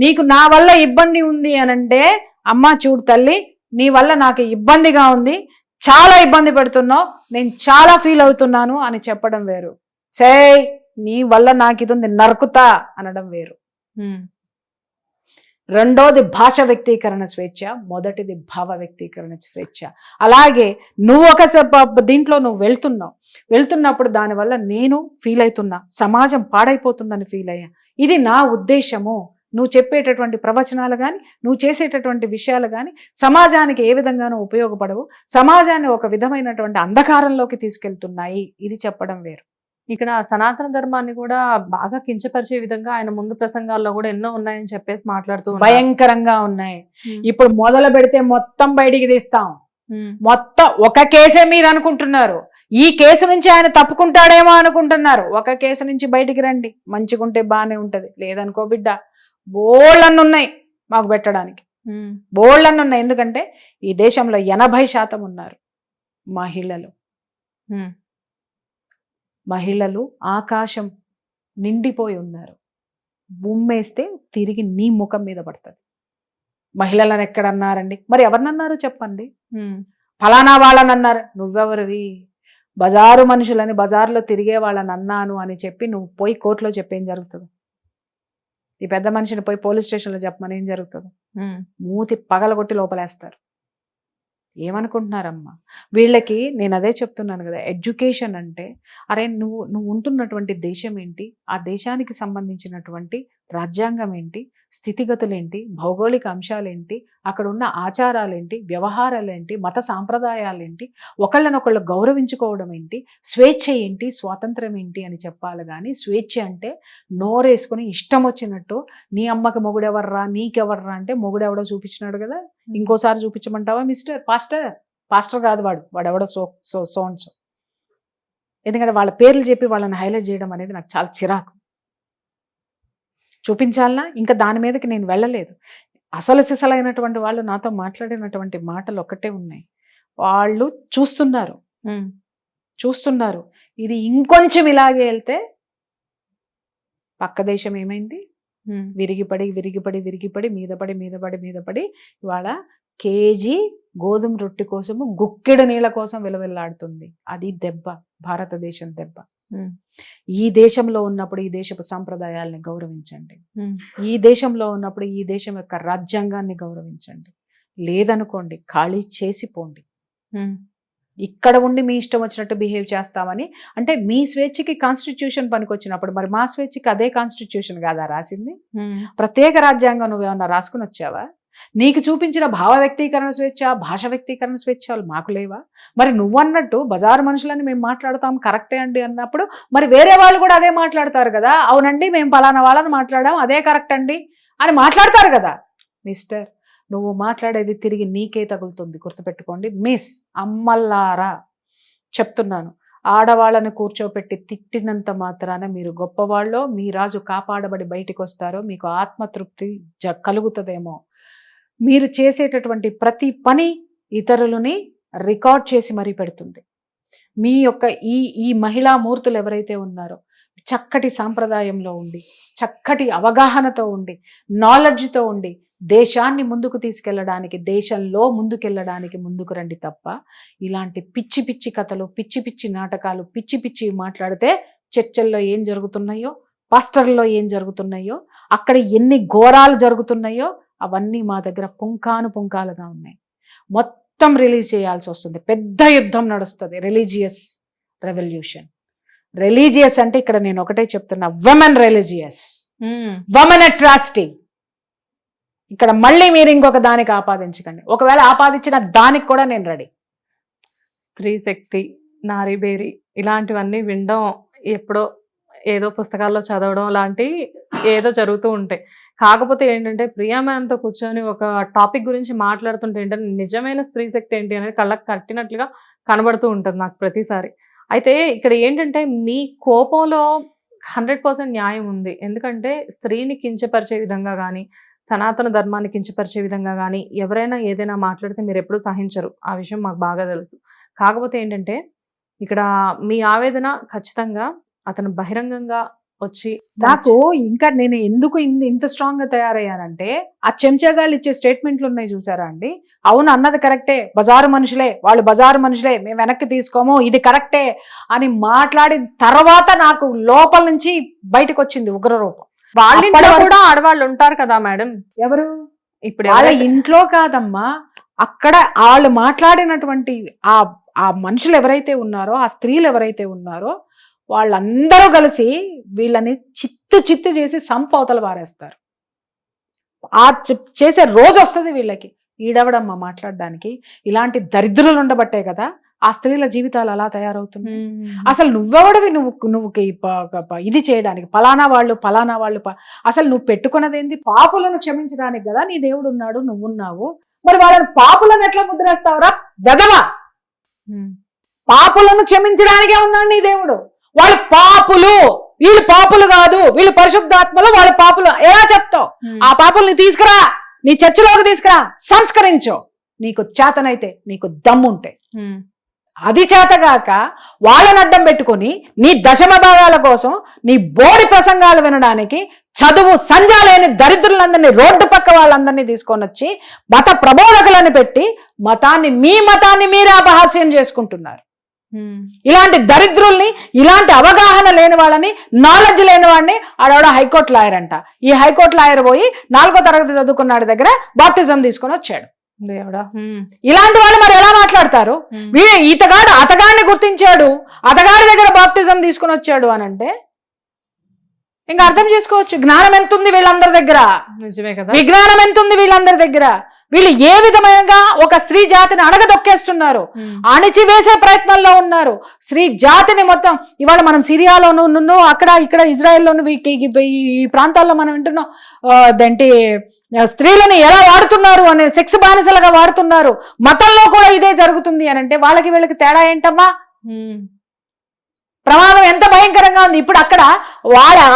నీకు నా వల్ల ఇబ్బంది ఉంది అనంటే, అమ్మా చూడు తల్లి, నీ వల్ల నాకు ఇబ్బందిగా ఉంది, చాలా ఇబ్బంది పెడుతున్నావు, నేను చాలా ఫీల్ అవుతున్నాను అని చెప్పడం వేరు. నీ వల్ల నాకు ఇది ఉంది నరుకుతా అనడం వేరు. రెండోది భాష వ్యక్తీకరణ స్వేచ్ఛ, మొదటిది భావ వ్యక్తీకరణ స్వేచ్ఛ. అలాగే నువ్వు ఒక దీంట్లో నువ్వు వెళ్తున్నప్పుడు దానివల్ల నేను ఫీల్ అవుతున్నా, సమాజం పాడైపోతుందని ఫీల్ అయ్యా, ఇది నా ఉద్దేశము. నువ్వు చెప్పేటటువంటి ప్రవచనాలు కానీ, నువ్వు చేసేటటువంటి విషయాలు కానీ సమాజానికి ఏ విధంగానూ ఉపయోగపడవు, సమాజాన్ని ఒక విధమైనటువంటి అంధకారంలోకి తీసుకెళ్తున్నాయి, ఇది చెప్పడం వేరు. ఇక్కడ సనాతన ధర్మాన్ని కూడా బాగా కించపరిచే విధంగా ఆయన ముందు ప్రసంగాల్లో కూడా ఎన్నో ఉన్నాయని చెప్పేసి మాట్లాడుతూ భయంకరంగా ఉన్నాయి. ఇప్పుడు మొదలు పెడితే మొత్తం బయటికి తీస్తాం. మొత్తం ఒక కేసే మీరు అనుకుంటున్నారు, ఈ కేసు నుంచి ఆయన తప్పుకుంటాడేమో అనుకుంటున్నారు. ఒక కేసు నుంచి బయటికి రండి, మంచిగుంటే బాగానే ఉంటది, లేదనుకో బిడ్డ బోళ్ళన్ని ఉన్నాయి మాకు పెట్టడానికి, బోళ్ళన్ని ఉన్నాయి. ఎందుకంటే ఈ దేశంలో 80% ఉన్నారు మహిళలు. మహిళలు ఆకాశం నిండిపోయి ఉన్నారు. ఉమ్మేస్తే తిరిగి నీ ముఖం మీద పడుతుంది. మహిళలను ఎక్కడన్నారండి? మరి ఎవరినన్నారు చెప్పండి? ఫలానా వాళ్ళని అన్నారు. నువ్వెవరివి? బజారు మనుషులని, బజార్లో తిరిగే వాళ్ళని అన్నాను అని చెప్పి నువ్వు పోయి కోర్టులో చెప్పేం జరుగుతుంది? ఈ పెద్ద మనిషిని పోయి పోలీస్ స్టేషన్లో చెప్పమని ఏం జరుగుతుంది? మూతి పగలగొట్టి లోపలేస్తారు. ఏమనుకుంటున్నారమ్మా వీళ్ళకి? నేను అదే చెప్తున్నాను కదా, ఎడ్యుకేషన్ అంటే అరే నువ్వు ఉంటున్నటువంటి దేశం ఏంటి, ఆ దేశానికి సంబంధించినటువంటి రాజ్యాంగం ఏంటి, స్థితిగతులు ఏంటి, భౌగోళిక అంశాలేంటి, అక్కడ ఉన్న ఆచారాలేంటి, వ్యవహారాలేంటి, మత సాంప్రదాయాలేంటి, ఒకళ్ళనొకళ్ళు గౌరవించుకోవడం ఏంటి, స్వేచ్ఛ ఏంటి, స్వాతంత్రం ఏంటి అని చెప్పాలి. కానీ స్వేచ్ఛ అంటే నోరేసుకుని ఇష్టం వచ్చినట్టు నీ అమ్మకి మొగుడెవర్రా నీకెవర్రా అంటే మొగుడెవడో చూపించినాడు కదా, ఇంకోసారి చూపించమంటావా మిస్టర్ పాస్టర్ కాదు వాడెవడో సోన్సో. ఎందుకంటే వాళ్ళ పేర్లు చెప్పి వాళ్ళని హైలైట్ చేయడం అనేది నాకు చాలా చిరాకు. చూపించాలనా? ఇంకా దాని మీదకి నేను వెళ్ళలేదు. అసలు సిసలైనటువంటి వాళ్ళు నాతో మాట్లాడినటువంటి మాటలు ఒక్కటే ఉన్నాయి. వాళ్ళు చూస్తున్నారు ఇది ఇంకొంచెం ఇలాగే వెళ్తే పక్క దేశం ఏమైంది, విరిగిపడి మీద పడి ఇవాళ కేజీ గోధుమ రొట్టె కోసము గుక్కెడు నీళ్ళ కోసం విలవిల్లాడుతుంది. అది దెబ్బ, భారతదేశం దెబ్బ. ఈ దేశంలో ఉన్నప్పుడు ఈ దేశపు సాంప్రదాయాల్ని గౌరవించండి. ఈ దేశంలో ఉన్నప్పుడు ఈ దేశం యొక్క రాజ్యాంగాన్ని గౌరవించండి. లేదనుకోండి ఖాళీ చేసిపోండి. ఇక్కడ ఉండి మీ ఇష్టం వచ్చినట్టు బిహేవ్ చేస్తామని అంటే మీ స్వేచ్ఛకి కాన్స్టిట్యూషన్ పనికొచ్చినప్పుడు మరి మా స్వేచ్ఛకి అదే కాన్స్టిట్యూషన్ కాదా రాసింది? ప్రత్యేక రాజ్యాంగం నువ్వేమన్నా రాసుకుని వచ్చావా? నీకు చూపించిన భావ వ్యక్తీకరణ స్వేచ్ఛ, భాష వ్యక్తీకరణ స్వేచ్ఛలు మాకు లేవా? మరి నువ్వన్నట్టు బజారు మనుషులని మేము మాట్లాడతాం కరెక్టే అండి అన్నప్పుడు మరి వేరే వాళ్ళు కూడా అదే మాట్లాడతారు కదా, అవునండి మేము పలానా వాళ్ళని మాట్లాడాం అదే కరెక్ట్ అండి అని మాట్లాడతారు కదా. మిస్టర్, నువ్వు మాట్లాడేది తిరిగి నీకే తగులుతుంది, గుర్తుపెట్టుకోండి. మిస్ అమ్మల్లారా చెప్తున్నాను, ఆడవాళ్ళని కూర్చోపెట్టి తిట్టినంత మాత్రాన మీరు గొప్పవాళ్ళో మీ రాజు కాపాడబడి బయటికి వస్తారో మీకు ఆత్మతృప్తి కలుగుతుందేమో. మీరు చేసేటటువంటి ప్రతి పని ఇతరులని రికార్డ్ చేసి మరీ పెడుతుంది. మీ యొక్క ఈ మహిళా మూర్తులు ఎవరైతే ఉన్నారో చక్కటి సాంప్రదాయంలో ఉండి, చక్కటి అవగాహనతో ఉండి, నాలెడ్జ్తో ఉండి దేశాన్ని ముందుకు తీసుకెళ్ళడానికి, దేశంలో ముందుకెళ్ళడానికి ముందుకు రండి తప్ప ఇలాంటి పిచ్చి పిచ్చి కథలు, పిచ్చి పిచ్చి నాటకాలు, పిచ్చి పిచ్చి మాట్లాడితే చర్చల్లో ఏం జరుగుతున్నాయో, పాస్టర్లో ఏం జరుగుతున్నాయో, అక్కడ ఎన్ని ఘోరాలు జరుగుతున్నాయో అవన్నీ మా దగ్గర పుంకాలుగా ఉన్నాయి. మొత్తం రిలీజ్ చేయాల్సి వస్తుంది. పెద్ద యుద్ధం నడుస్తుంది, రిలీజియస్ రెవల్యూషన్. రిలీజియస్ అంటే ఇక్కడ నేను ఒకటే చెప్తున్నా, విమెన్ రిలీజియస్, విమెన్ అట్రాసిటీ. ఇక్కడ మళ్ళీ మీరు ఇంకొక దానికి ఆపాదించకండి. ఒకవేళ ఆపాదించిన దానికి కూడా నేను రెడీ. స్త్రీ శక్తి, నారీబేరి ఇలాంటివన్నీ వినడం ఎప్పుడో ఏదో పుస్తకాల్లో చదవడం లాంటి ఏదో జరుగుతూ ఉంటాయి. కాకపోతే ఏంటంటే ప్రియా మ్యామ్తో కూర్చొని ఒక టాపిక్ గురించి మాట్లాడుతుంటే ఏంటంటే నిజమైన స్త్రీ శక్తి ఏంటి అనేది కళ్ళకు కట్టినట్లుగా కనబడుతూ ఉంటుంది నాకు ప్రతిసారి. అయితే ఇక్కడ ఏంటంటే మీ కోపంలో 100% న్యాయం ఉంది. ఎందుకంటే స్త్రీని కించపరిచే విధంగా కానీ, సనాతన ధర్మాన్ని కించపరిచే విధంగా కానీ ఎవరైనా ఏదైనా మాట్లాడితే మీరు ఎప్పుడూ సహించరు, ఆ విషయం మాకు బాగా తెలుసు. కాకపోతే ఏంటంటే ఇక్కడ మీ ఆవేదన ఖచ్చితంగా అతను బహిరంగంగా వచ్చి నాకు ఇంకా నేను ఎందుకు ఇంత స్ట్రాంగ్ గా తయారయ్యానంటే ఆ చెంచాగాళ్ళు ఇచ్చే స్టేట్మెంట్లు ఉన్నాయి చూసారా అండి, అవును అన్నది కరెక్టే, బజారు మనుషులే వాళ్ళు, బజారు మనుషులే, మేము వెనక్కి తీసుకోము, ఇది కరెక్టే అని మాట్లాడిన తర్వాత నాకు లోపల నుంచి బయటకు వచ్చింది ఉగ్రరూపం. వాళ్ళ కూడా ఆడవాళ్ళు ఉంటారు కదా మేడం. ఎవరు? ఇప్పుడు వాళ్ళ ఇంట్లో కాదమ్మా, అక్కడ వాళ్ళు మాట్లాడినటువంటి ఆ మనుషులు ఎవరైతే ఉన్నారో, ఆ స్త్రీలు ఎవరైతే ఉన్నారో వాళ్ళందరూ కలిసి వీళ్ళని చిత్తు చేసి సంపవతలు పారేస్తారు. ఆ చేసే రోజు వస్తుంది వీళ్ళకి. ఈడవడమ్మా మాట్లాడడానికి. ఇలాంటి దరిద్రులు ఉండబట్టే కదా ఆ స్త్రీల జీవితాలు అలా తయారవుతుంది. అసలు నువ్వెవడవి నువ్వు ఇది చేయడానికి? పలానా వాళ్ళు అసలు నువ్వు పెట్టుకున్నది ఏంది? పాపులను క్షమించడానికి కదా నీ దేవుడు ఉన్నాడు, నువ్వున్నావు. మరి వాళ్ళని పాపులను ఎట్లా ముద్రేస్తావురా వెధవా? పాపులను క్షమించడానికే ఉన్నాడు నీ దేవుడు. వాళ్ళు పాపులు, వీళ్ళు పాపులు కాదు, వీళ్ళు పరిశుద్ధాత్మలు, వాళ్ళు పాపులు ఎలా చెప్తావు? ఆ పాపుల్ని తీసుకురా, నీ చర్చిలోకి తీసుకురా, సంస్కరించు. నీకు చేతనైతే, నీకు దమ్ముంటే అది చేతగాక వాళ్ళని అడ్డం పెట్టుకొని నీ దశమ భాగాల కోసం నీ బోడి ప్రసంగాలు వినడానికి చదువు సంజా లేని దరిద్రులందరినీ రోడ్డు పక్క వాళ్ళందరినీ తీసుకొని వచ్చి మత ప్రబోధకులను పెట్టి మీ మతాన్ని మీరే అపహాస్యం చేసుకుంటున్నారు. ఇలాంటి దరిద్రుల్ని, ఇలాంటి అవగాహన లేని వాళ్ళని, నాలెడ్జ్ లేని వాడిని ఆడవాడ హైకోర్టు లాయర్ అంట. ఈ హైకోర్టు లాయర్ పోయి 4వ తరగతి చదువుకున్నాడు దగ్గర బాప్టిజం తీసుకొని వచ్చాడు. ఇలాంటి వాళ్ళు మరి ఎలా మాట్లాడతారు? అతగాడిని గుర్తించాడు, అతగాడి దగ్గర బాప్టిజం తీసుకుని వచ్చాడు అని అంటే ఇంకా అర్థం చేసుకోవచ్చు జ్ఞానం ఎంత ఉంది వీళ్ళందరి దగ్గర. నిజమే కదా, విజ్ఞానం ఎంత ఉంది వీళ్ళందరి దగ్గర. వీళ్ళు ఏ విధంగా ఒక స్త్రీ జాతిని అణగదొక్కేస్తున్నారు, అణిచివేసే ప్రయత్నంలో ఉన్నారు. స్త్రీ జాతిని మొత్తం ఇవాళ మనం సిరియాలోనూ అక్కడ ఇక్కడ ఇజ్రాయెల్లోను ఈ ప్రాంతాల్లో మనం వింటున్నాం అదేంటి స్త్రీలని ఎలా వాడుతున్నారు అనే సెక్స్ బానిసలుగా వాడుతున్నారు. మతంలో కూడా ఇదే జరుగుతుంది అని అంటే వాళ్ళకి వీళ్ళకి తేడా ఏంటమ్మా? ప్రమాదం ఎంత భయంకరంగా ఉంది. ఇప్పుడు అక్కడ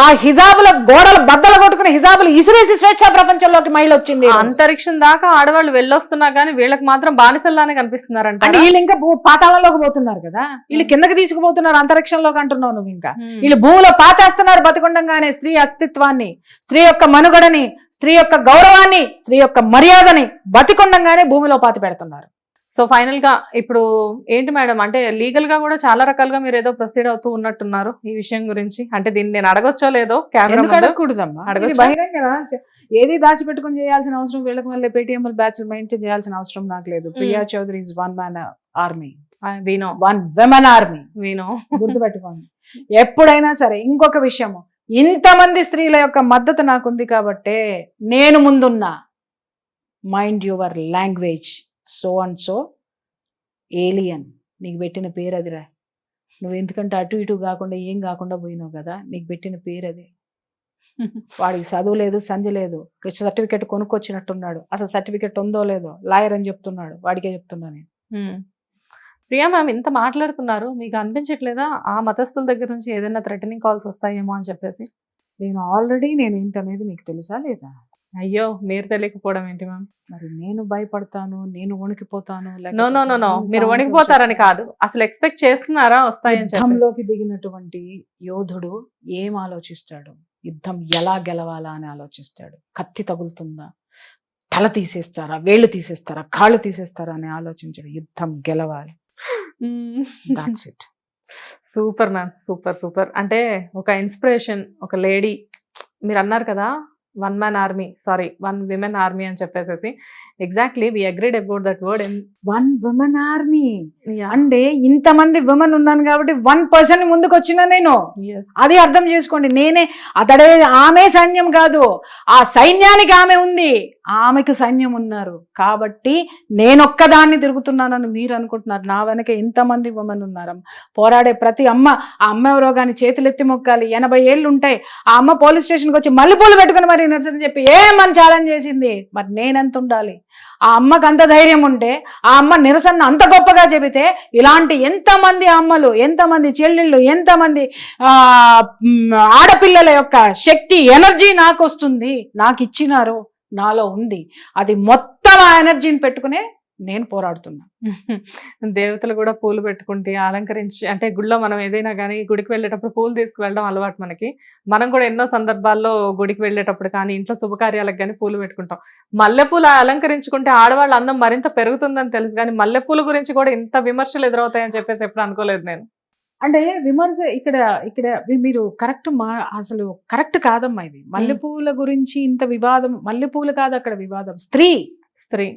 ఆ హిజాబుల గోడలు బద్దలు కొట్టుకుని హిజాబులు ఇసిరేసి స్వేచ్ఛా ప్రపంచంలోకి మహిళ వచ్చింది. అంతరిక్షం దాకా ఆడవాళ్ళు వెళ్ళొస్తున్నా కానీ వీళ్ళకి మాత్రం బానిసల్లానే కనిపిస్తున్నారంట. అంటే వీళ్ళు ఇంకా పాతాళంలోకి పోతున్నారు కదా, వీళ్ళు కిందకి తీసుకుపోతున్నారు అంతరిక్షంలోకి అంటున్నావు నువ్వు. ఇంకా వీళ్ళు భూమిలో పాతేస్తున్నారు బతికుండంగానే స్త్రీ అస్తిత్వాన్ని, స్త్రీ యొక్క మనుగడని, స్త్రీ యొక్క గౌరవాన్ని, స్త్రీ యొక్క మర్యాదని బతికుండంగానే భూమిలో పాతి పెడుతున్నారు. సో ఫైనల్ గా ఇప్పుడు ఏంటి మేడం, అంటే లీగల్ గా కూడా చాలా రకాలుగా మీరు ఏదో ప్రొసీడ్ అవుతూ ఉన్నట్టున్నారు ఈ విషయం గురించి. అంటే దీన్ని నేను అడగొచ్చో లేదో అడగకూడదమ్మా, బహిరంగ రహస్యం. ఏది దాచిపెట్టుకుని చేయాల్సిన అవసరం వీళ్ళకి మళ్ళీ పేటిఎంఎల్ బ్యాచ్ మెయింటైన్ చేయాల్సిన అవసరం నాకు లేదు. Priya Chaudhary is one man army, one women army, గుర్తుపెట్టుకోండి. ఎప్పుడైనా సరే ఇంకొక విషయము, ఇంతమంది స్త్రీల యొక్క మద్దతు నాకుంది కాబట్టే నేను ముందున్నా. Mind your language. So and so alien నీకు పెట్టిన పేరు అదిరా. నువ్వు ఎందుకంటే అటు ఇటు కాకుండా ఏం కాకుండా పోయినావు కదా, నీకు పెట్టిన పేరు అదే. వాడికి చదువు లేదు, సంధ్య లేదు, సర్టిఫికెట్ కొనుక్కొచ్చినట్టున్నాడు. అసలు సర్టిఫికెట్ ఉందో లేదో లాయర్ అని చెప్తున్నాడు, వాడికే చెప్తున్నా నేను. ప్రియా మ్యామ్ ఇంత మాట్లాడుతున్నారు, మీకు అనిపించట్లేదా ఆ మతస్థుల దగ్గర నుంచి ఏదైనా థ్రెటనింగ్ కాల్స్ వస్తాయేమో అని చెప్పేసి? నేను ఏంటనేది మీకు తెలుసా లేదా? అయ్యో, మీరు తెలియకపోవడం ఏంటి మ్యామ్? మరి నేను భయపడతాను, నేను వణికిపోతాను. నో, మీరు వణికిపోతారని కాదు, అసలు ఎక్స్పెక్ట్ చేస్తున్నారా వస్తాయని? యుద్ధంలోకి దిగినటువంటి యోధుడు ఏం ఆలోచిస్తాడు? యుద్ధం ఎలా గెలవాలా అని ఆలోచిస్తాడు. కత్తి తగులుతుందా, తల తీసేస్తారా, వేళ్ళు తీసేస్తారా, కాళ్ళు తీసేస్తారా అని ఆలోచించాడు. యుద్ధం గెలవాలి. That's it. Super ma'am, super. అంటే ఒక ఇన్స్పిరేషన్, ఒక లేడీ. మీరు అన్నారు కదా వన్ విమెన్ ఆర్మీ అని చెప్పేసి. Exactly we agreed about that word. One women army అంటే ఇంతమంది విమెన్ ఉన్నాను కాబట్టి 1% ముందుకు వచ్చినా నేను. అది అర్థం చేసుకోండి. ఆమె సైన్యం కాదు, ఆ సైన్యానికి ఆమె ఉంది, ఆమెకు సైన్యం ఉన్నారు కాబట్టి నేనొక్కదాన్ని తిరుగుతున్నానని మీరు అనుకుంటున్నారు. నా వెనక ఇంతమంది విమెన్ ఉన్నారు. పోరాడే ప్రతి అమ్మ, ఆ అమ్మ ఎవరో కానీ చేతులెత్తి మొక్కాలి. 80 ఏళ్ళు ఉంటాయి. ఆ అమ్మ పోలీస్ స్టేషన్కి వచ్చి మల్లెపూలు పెట్టుకుని మరి నిరసన చెప్పి ఏమని ఛాలెంజ్ చేసింది. మరి నేనెంత ఉండాలి? ఆ అమ్మకు అంత ధైర్యం ఉంటే, ఆ అమ్మ నిరసన అంత గొప్పగా చెబితే, ఇలాంటి ఎంతమంది అమ్మలు, ఎంతమంది చెల్లెళ్ళు, ఎంతమంది ఆడపిల్లల యొక్క శక్తి, ఎనర్జీ నాకు వస్తుంది, నాకు ఇచ్చినారు, నాలో ఉంది. అది మొత్తం ఆ ఎనర్జీని పెట్టుకునే నేను పోరాడుతున్నా. దేవతలు కూడా పూలు పెట్టుకుంటే అలంకరించి, అంటే గుడిలో మనం ఏదైనా కానీ గుడికి వెళ్ళేటప్పుడు పూలు తీసుకువెళ్ళడం అలవాటు మనకి. మనం కూడా ఎన్నో సందర్భాల్లో గుడికి వెళ్ళేటప్పుడు కానీ ఇంట్లో శుభకార్యాలకు కానీ పూలు పెట్టుకుంటాం. మల్లెపూలు అలంకరించుకుంటే ఆడవాళ్ళ అందం మరింత పెరుగుతుందని తెలుసు, కానీ మల్లెపూల గురించి కూడా ఇంత విమర్శలు ఎదురవుతాయని చెప్పేసి ఎప్పుడు అనుకోలేదు నేను. అంటే విమర్శ ఇక్కడ మీరు అసలు కరెక్ట్ కాదమ్మా. ఇది మల్లెపూల గురించి ఇంత వివాదం. మల్లెపూలు కాదు అక్కడ వివాదం, స్త్రీ.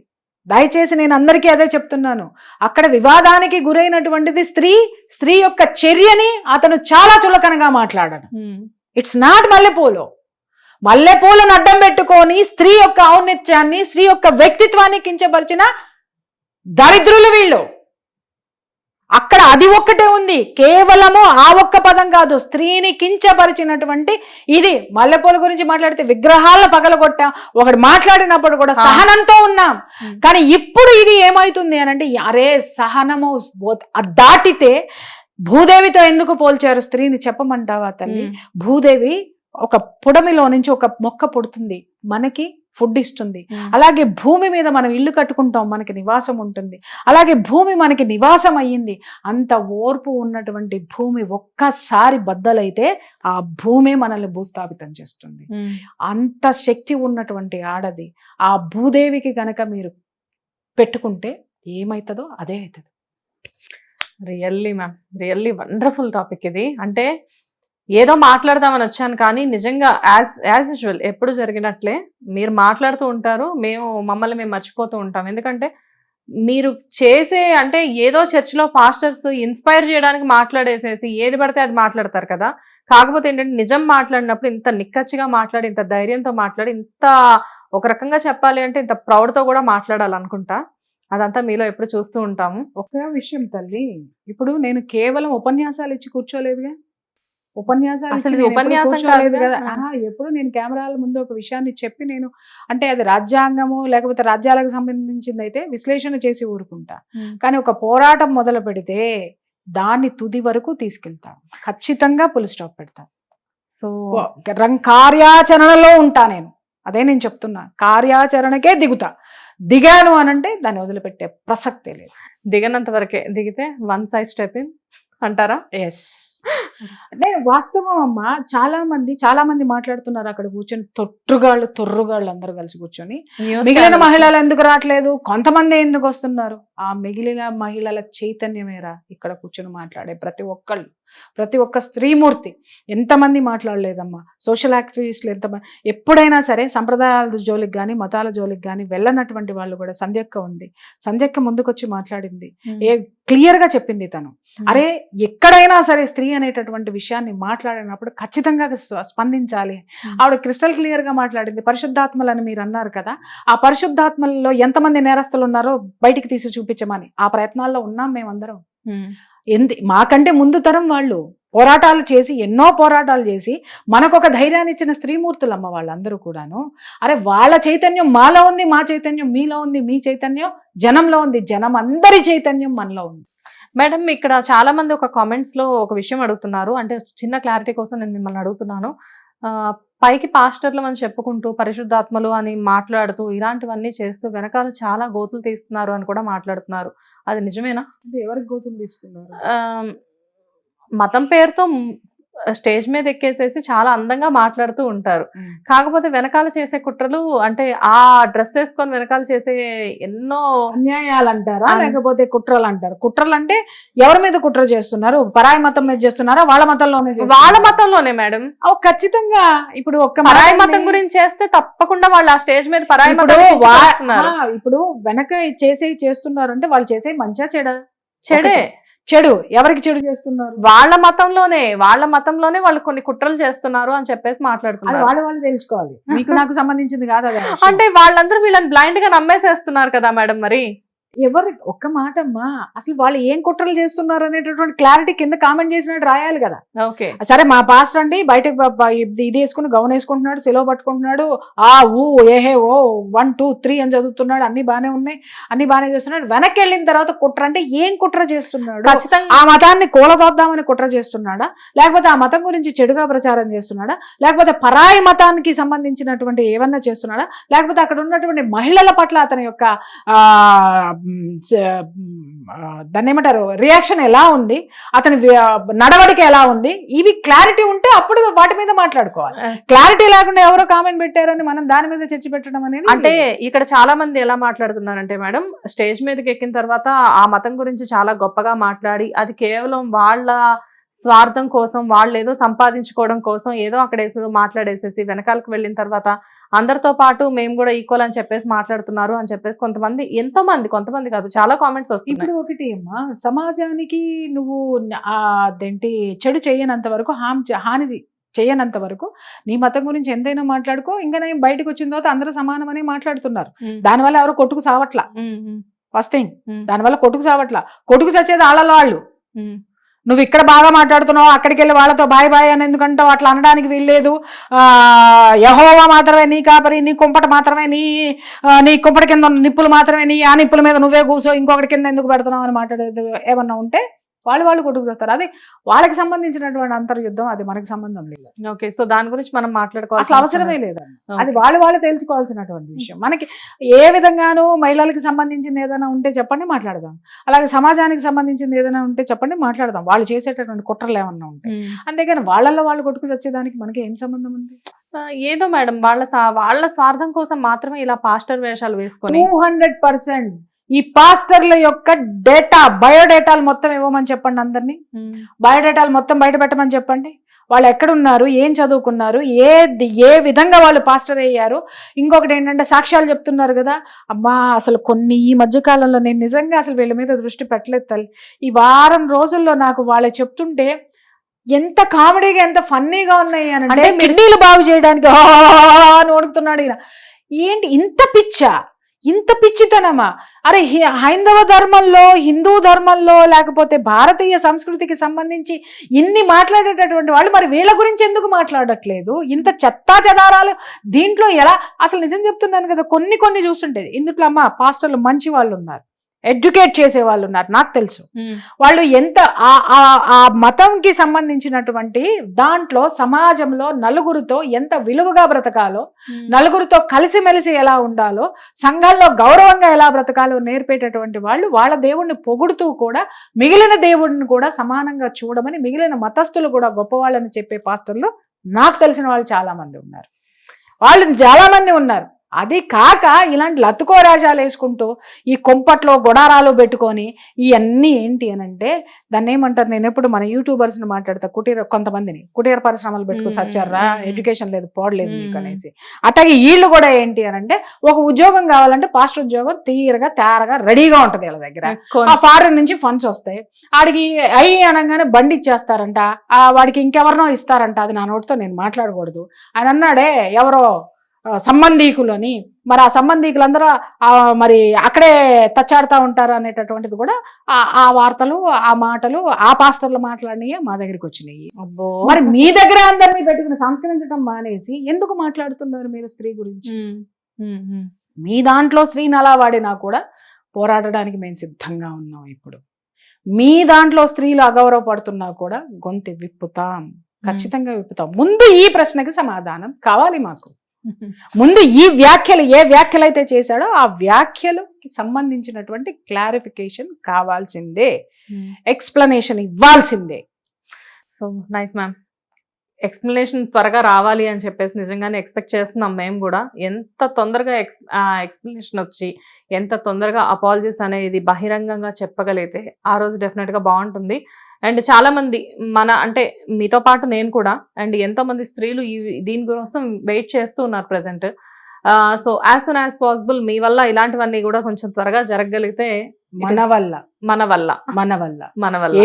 దయచేసి నేను అందరికీ అదే చెప్తున్నాను. అక్కడ వివాదానికి గురైనటువంటిది స్త్రీ యొక్క చర్యని అతను చాలా చులకనగా మాట్లాడాడు. ఇట్స్ నాట్ మల్లెపూలను అడ్డం పెట్టుకొని స్త్రీ యొక్క ఔన్నత్యాన్ని, స్త్రీ యొక్క వ్యక్తిత్వాన్ని కించపరిచిన దరిద్రులు వీళ్ళు. అక్కడ అది ఒక్కటే ఉంది, కేవలము ఆ ఒక్క పదం కాదు, స్త్రీని కించపరిచినటువంటి ఇది. మల్లెపూల గురించి మాట్లాడితే విగ్రహాలను పగలగొట్టాం, ఒకటి మాట్లాడినప్పుడు కూడా సహనంతో ఉన్నాం. కానీ ఇప్పుడు ఇది ఏమవుతుంది అని అంటే, అరే సహనము దాటితే భూదేవితో ఎందుకు పోల్చారు స్త్రీని చెప్పమంటావా తల్లి? భూదేవి ఒక పుడమిలో నుంచి ఒక మొక్క పుడుతుంది, మనకి ఫుడ్ ఇస్తుంది. అలాగే భూమి మీద మనం ఇల్లు కట్టుకుంటాం, మనకి నివాసం ఉంటుంది. అలాగే భూమి మనకి నివాసం అయ్యింది. అంత ఓర్పు ఉన్నటువంటి భూమి ఒక్కసారి బద్దలైతే ఆ భూమి మనల్ని భూస్థాపితం చేస్తుంది. అంత శక్తి ఉన్నటువంటి ఆడది. ఆ భూదేవికి గనక మీరు పెట్టుకుంటే ఏమవుతుందో అదే అవుతుంది. Really ma'am, really wonderful topic ఇది. అంటే ఏదో మాట్లాడదామని వచ్చాను కానీ నిజంగా యాజ్ యూజువల్ ఎప్పుడు జరిగినట్లే మీరు మాట్లాడుతూ ఉంటారు, మమ్మల్ని మేము మర్చిపోతూ ఉంటాం. ఎందుకంటే మీరు చేసే అంటే ఏదో చర్చిలో పాస్టర్స్ ఇన్స్పైర్ చేయడానికి మాట్లాడేసేసి ఏది పడితే అది మాట్లాడతారు కదా. కాకపోతే ఏంటంటే నిజం మాట్లాడినప్పుడు ఇంత నిక్కచ్చిగా మాట్లాడి, ఇంత ధైర్యంతో మాట్లాడి, ఇంత ఒక రకంగా చెప్పాలి అంటే ఇంత ప్రౌడ్తో కూడా మాట్లాడాలనుకుంటా. అదంతా మీలో ఎప్పుడు చూస్తూ ఉంటాము. ఒక విషయం తల్లి, ఇప్పుడు నేను కేవలం ఉపన్యాసాలు ఇచ్చి కూర్చోలేదుగా. ఉపన్యాసాలు అసలు ఇచ్చి ఇది నేను ఎప్పుడు ఉపన్యాసం కూర్చోలేదు కాదుగా. కదా. ఎప్పుడు నేను కెమెరాల ముందు ఒక విషయాన్ని చెప్పి నేను అంటే అది రాజ్యాంగము లేకపోతే రాజ్యాలకు సంబంధించింది అయితే విశ్లేషణ చేసి ఊరుకుంటా. కానీ ఒక పోరాటం మొదలు పెడితే దాన్ని తుది వరకు తీసుకెళ్తాం, ఖచ్చితంగా ఫుల్ స్టాప్ పెడతాం. సో కార్యాచరణలో ఉంటా నేను. అదే నేను చెప్తున్నా, కార్యాచరణకే దిగాను అనంటే దాన్ని వదిలిపెట్టే ప్రసక్తే లేదు. దిగనంత వరకే, దిగితే వన్ సైజ్ స్టెప్ ఇన్ అంటారా? ఎస్, అంటే వాస్తవం అమ్మా. చాలా మంది మాట్లాడుతున్నారు అక్కడ కూర్చొని, తొర్రుగాళ్ళు అందరూ కలిసి కూర్చొని. మిగిలిన మహిళలు ఎందుకు రావట్లేదు, కొంతమంది ఎందుకు వస్తున్నారు? ఆ మిగిలిన మహిళల చైతన్యమేరా ఇక్కడ కూర్చొని మాట్లాడే ప్రతి ఒక్క స్త్రీమూర్తి. ఎంతమంది మాట్లాడలేదమ్మా, సోషల్ యాక్టివిస్టులు ఎంతమంది. ఎప్పుడైనా సరే సంప్రదాయాల జోలికి కానీ మతాల జోలికి కానీ వెళ్ళనటువంటి వాళ్ళు కూడా. సంధ్యక్క ఉంది, సంధ్యక్క ముందుకొచ్చి మాట్లాడింది, క్లియర్ గా చెప్పింది తను. అరే ఎక్కడైనా సరే స్త్రీ అనేటటువంటి విషయాన్ని మాట్లాడినప్పుడు ఖచ్చితంగా స్పందించాలి. ఆవిడ క్రిస్టల్ క్లియర్ గా మాట్లాడింది. పరిశుద్ధాత్మలని మీరు అన్నారు కదా, ఆ పరిశుద్ధాత్మలలో ఎంతమంది నేరస్తులు ఉన్నారో బయటికి తీసి చూపించమని ఆ ప్రయత్నాల్లో ఉన్నాం మేమందరం. మాకంటే ముందు తరం వాళ్ళు ఎన్నో పోరాటాలు చేసి మనకొక ధైర్యాన్ని ఇచ్చిన స్త్రీమూర్తులమ్మ వాళ్ళందరూ కూడాను. అరే వాళ్ళ చైతన్యం మాలో ఉంది, మా చైతన్యం మీలో ఉంది, మీ చైతన్యం జనంలో ఉంది, జనం అందరి చైతన్యం మనలో ఉంది. మేడం, ఇక్కడ చాలా మంది ఒక కామెంట్స్ లో ఒక విషయం అడుగుతున్నారు. అంటే చిన్న క్లారిటీ కోసం నేను మిమ్మల్ని అడుగుతున్నాను. పైకి పాస్టర్లు అని చెప్పుకుంటూ పరిశుద్ధాత్మలు అని మాట్లాడుతూ ఇలాంటివన్నీ చేస్తూ వెనకాల చాలా గోతులు తీస్తున్నారు అని కూడా మాట్లాడుతున్నారు. అది నిజమేనా? అంటే ఎవరికి గోతులు తీస్తున్నారు? మతం పేరుతో స్టేజ్ మీద ఎక్కేసేసి చాలా అందంగా మాట్లాడుతూ ఉంటారు. కాకపోతే వెనకాల చేసే కుట్రలు, అంటే ఆ డ్రెస్ వేసుకొని వెనకాల చేసే ఎన్నో అన్యాయాలు అంటారా, లేకపోతే కుట్రలు అంటారు? కుట్రలు అంటే ఎవరి మీద కుట్ర చేస్తున్నారు? పరాయి మతం మీద చేస్తున్నారా, వాళ్ళ మతంలోనే? వాళ్ళ మతంలోనే మేడం. ఖచ్చితంగా. ఇప్పుడు ఒక్క పరాయి మతం గురించి చేస్తే తప్పకుండా వాళ్ళు ఆ స్టేజ్ మీద పరాయి మతం. ఇప్పుడు వెనక చేస్తున్నారు అంటే వాళ్ళు చేసే మంచిగా చెడే. చెడు ఎవరికి చెడు చేస్తున్నారు? వాళ్ళ మతంలోనే వాళ్ళు కొన్ని కుట్రలు చేస్తున్నారు అని చెప్పేసి మాట్లాడుతున్నారు. వాళ్ళు తెలుసుకోవాలి, మీకు నాకు సంబంధించింది కాదు. అంటే వాళ్ళందరూ వీళ్ళని బ్లైండ్ గా నమ్మేసేస్తున్నారు కదా మేడం. మరి ఎవరు ఒక్క మాట అమ్మా, అసలు వాళ్ళు ఏం కుట్రలు చేస్తున్నారు అనేటటువంటి క్లారిటీ కింద కామెంట్ చేసినట్టు రాయాలి కదా. ఓకే, సరే మా పాస్టర్ అండి బయటకు ఇది వేసుకుని గౌన్ వేసుకుంటున్నాడు, సెలవు పట్టుకుంటున్నాడు, ఏహే 1 2 3 అని చదువుతున్నాడు, అన్ని బానే ఉన్నాయి, అన్ని బానే చేస్తున్నాడు. వెనక్కి వెళ్ళిన తర్వాత కుట్ర అంటే ఏం కుట్ర చేస్తున్నాడు? ఆ మతాన్ని కూలదొద్దామని కుట్ర చేస్తున్నాడా, లేకపోతే ఆ మతం గురించి చెడుగా ప్రచారం చేస్తున్నాడా, లేకపోతే పరాయి మతానికి సంబంధించినటువంటి ఏమన్నా చేస్తున్నాడా, లేకపోతే అక్కడ ఉన్నటువంటి మహిళల పట్ల అతని యొక్క దాన్ని ఏమంటారు రియాక్షన్ ఎలా ఉంది, అతని నడవడిక ఎలా ఉంది, ఇవి క్లారిటీ ఉంటే అప్పుడు వాటి మీద మాట్లాడుకోవాలి. క్లారిటీ లేకుండా ఎవరో కామెంట్ పెట్టారని మనం దాని మీద చర్చ పెట్టడం అనేది. అంటే ఇక్కడ చాలా మంది ఎలా మాట్లాడుతున్నారంటే మేడం, స్టేజ్ మీదకి ఎక్కిన తర్వాత ఆ మతం గురించి చాలా గొప్పగా మాట్లాడి అది కేవలం వాళ్ళ స్వార్థం కోసం, వాళ్ళు ఏదో సంపాదించుకోవడం కోసం ఏదో అక్కడ మాట్లాడేసేసి వెనకాలకు వెళ్ళిన తర్వాత అందరితో పాటు మేము కూడా ఈక్వల్ అని చెప్పేసి మాట్లాడుతున్నారు అని చెప్పేసి కొంతమంది కాదు చాలా కామెంట్స్ వస్తాయి. ఇప్పుడు ఒకటి అమ్మా, సమాజానికి నువ్వు అదేంటి చెడు చేయనంత వరకు, హాని చేయనంత వరకు నీ మతం గురించి ఎంతైనా మాట్లాడుకో. ఇంకా నేను బయటకు వచ్చిన తర్వాత అందరూ సమానమని మాట్లాడుతున్నారు. దానివల్ల ఎవరు కొట్టుకు సావట్లా. ఫస్ట్ థింగ్, దానివల్ల కొట్టుకు సావట్లా. కొట్టుకు చచ్చేది వాళ్ళు. నువ్వు ఇక్కడ బాగా మాట్లాడుతున్నావు, అక్కడికి వెళ్ళి వాళ్ళతో బాయ్ అని ఎందుకంటావు? అట్లా అనడానికి వీల్లేదు. యెహోవా మాత్రమే నీ కాపరి, నీ కుంపట మాత్రమే, నీ కుంపట కింద నిప్పులు మాత్రమే, ఆ నిప్పుల మీద నువ్వే కూర్చో, ఇంకొకటి కింద ఎందుకు పెడుతున్నావు అని మాట్లాడేది ఏమన్నా ఉంటే వాళ్ళు కొట్టుకు చేస్తారు. అది వాళ్ళకి సంబంధించినటువంటి అంతర్యుద్ధం, అది మనకి సంబంధం లేదు. ఓకే, సో దాని గురించి మనం మాట్లాడుకోవాలి, అసలు అవసరమే లేదండి. అది వాళ్ళు తేల్చుకోవాల్సినటువంటి విషయం. మనకి ఏ విధంగానూ మహిళలకు సంబంధించింది ఏదైనా ఉంటే చెప్పండి, మాట్లాడదాం. అలాగే సమాజానికి సంబంధించింది ఏదైనా ఉంటే చెప్పండి, మాట్లాడదాం. వాళ్ళు చేసేటటువంటి కుట్రలు ఏమన్నా ఉంటాయి. అంతేగాని వాళ్ళు కొట్టుకు వచ్చేదానికి మనకి ఏం సంబంధం ఉంది? ఏదో మేడం వాళ్ళ స్వార్థం కోసం మాత్రమే ఇలా పాస్టర్ వేషాలు వేసుకొని 200% ఈ పాస్టర్ల యొక్క బయోడేటాలు మొత్తం ఇవ్వమని చెప్పండి. అందరినీ బయోడేటాలు మొత్తం బయట పెట్టమని చెప్పండి. వాళ్ళు ఎక్కడున్నారు, ఏం చదువుకున్నారు, ఏ విధంగా వాళ్ళు పాస్టర్ అయ్యారు. ఇంకొకటి ఏంటంటే సాక్ష్యాలు చెప్తున్నారు కదా. అమ్మా అసలు ఈ మధ్యకాలంలో నేను నిజంగా అసలు వీళ్ళ మీద దృష్టి పెట్టలేదు తల్లి. ఈ వారం రోజుల్లో నాకు వాళ్ళు చెప్తుంటే ఎంత కామెడీగా, ఎంత ఫన్నీగా ఉన్నాయి అంటే కిడ్నీలు బాగు చేయడానికి అని ఓడుకుతున్నాడు ఈయన. ఏంటి ఇంత పిచ్చితనమా? అరే హైందవ ధర్మంలో, హిందూ ధర్మంలో, లేకపోతే భారతీయ సంస్కృతికి సంబంధించి ఇన్ని మాట్లాడేటటువంటి వాళ్ళు మరి వీళ్ళ గురించి ఎందుకు మాట్లాడట్లేదు? ఇంత చెత్తా చెదారాలు దీంట్లో ఎలా? అసలు నిజం చెప్తున్నాను కదా, కొన్ని చూస్తుంటే ఇందులో అమ్మ పాస్టర్లు మంచి వాళ్ళు ఉన్నారు, ఎడ్యుకేట్ చేసే వాళ్ళు ఉన్నారు, నాకు తెలుసు. వాళ్ళు ఎంత ఆ మతంకి సంబంధించినటువంటి దాంట్లో సమాజంలో నలుగురితో ఎంత విలువగా బ్రతకాలో, నలుగురితో కలిసిమెలిసి ఎలా ఉండాలో, సంఘాల్లో గౌరవంగా ఎలా బ్రతకాలో నేర్పేటటువంటి వాళ్ళు. వాళ్ళ దేవుణ్ణి పొగుడుతూ కూడా మిగిలిన దేవుడిని కూడా సమానంగా చూడమని మిగిలిన మతస్థులు కూడా గొప్పవాళ్ళని చెప్పే పాస్టర్లు నాకు తెలిసిన వాళ్ళు చాలా మంది ఉన్నారు. అది కాక ఇలాంటి లత్తుకోరాజాలు వేసుకుంటూ ఈ కొంపట్లో గొడారాలు పెట్టుకొని ఇవన్నీ ఏంటి అని అంటే దాన్ని ఏమంటారు? నేను ఎప్పుడు మన యూట్యూబర్స్ని మాట్లాడతా, కొంతమందిని కుటీర పరిశ్రమలు పెట్టుకుని సచ్చారా, ఎడ్యుకేషన్ లేదు, పోడలేదు మీకు అనేసి. అట్లాగే వీళ్ళు కూడా ఏంటి అని అంటే ఒక ఉద్యోగం కావాలంటే పాస్టర్ ఉద్యోగం తేరగా రెడీగా ఉంటది వీళ్ళ దగ్గర. ఆ ఫారెన్ నుంచి ఫండ్స్ వస్తాయి, ఆడికి అనగానే బండి ఇచ్చేస్తారంట, వాడికి ఇంకెవరినో ఇస్తారంట. అది నా నోటితో నేను మాట్లాడకూడదు. ఆయన అన్నాడే ఎవరో సంబంధీకులని, మరి ఆ సంబంధీకులందరూ మరి అక్కడే తచ్చాడుతూ ఉంటారు అనేటటువంటిది కూడా ఆ వార్తలు, ఆ మాటలు, ఆ పాస్టర్లు మాట్లాడినవి మా దగ్గరికి వచ్చినాయి. మరి మీ దగ్గర అందరినీ పెట్టుకుని సంస్కరించడం మానేసి ఎందుకు మాట్లాడుతున్నారు మీరు స్త్రీ గురించి? మీ దాంట్లో స్త్రీని అలా వాడినా కూడా పోరాడడానికి మేము సిద్ధంగా ఉన్నాం. ఇప్పుడు మీ దాంట్లో స్త్రీలు అగౌరవపడుతున్నా కూడా గొంతు విప్పుతాం, ఖచ్చితంగా విప్పుతాం. ముందు ఈ ప్రశ్నకి సమాధానం కావాలి మాకు. ముందు ఏ వ్యాఖ్యలు అయితే చేశాడో ఆ వ్యాఖ్యలకు సంబంధించినటువంటి క్లారిఫికేషన్ కావాల్సిందే, ఎక్స్ప్లెనేషన్ ఇవ్వాల్సిందే. సో నైస్ మ్యామ్, ఎక్స్ప్లెనేషన్ త్వరగా రావాలి అని చెప్పేసి నిజంగానే ఎక్స్పెక్ట్ చేస్తున్నాం మేము కూడా. ఎంత తొందరగా ఎక్స్ప్లెనేషన్ వచ్చి ఎంత తొందరగా అపాలజీస్ అనేది బహిరంగంగా చెప్పగలిగితే ఆ రోజు డెఫినెట్గా బాగుంటుంది. అండ్ చాలా మంది అంటే మీతో పాటు నేను కూడా అండ్ ఎంతో మంది స్త్రీలు దీని కోసం వెయిట్ చేస్తూ ఉన్నారు present. So as soon as possible మీ వల్ల ఇలాంటివన్నీ కూడా కొంచెం త్వరగా జరగగలిగితే మన వల్ల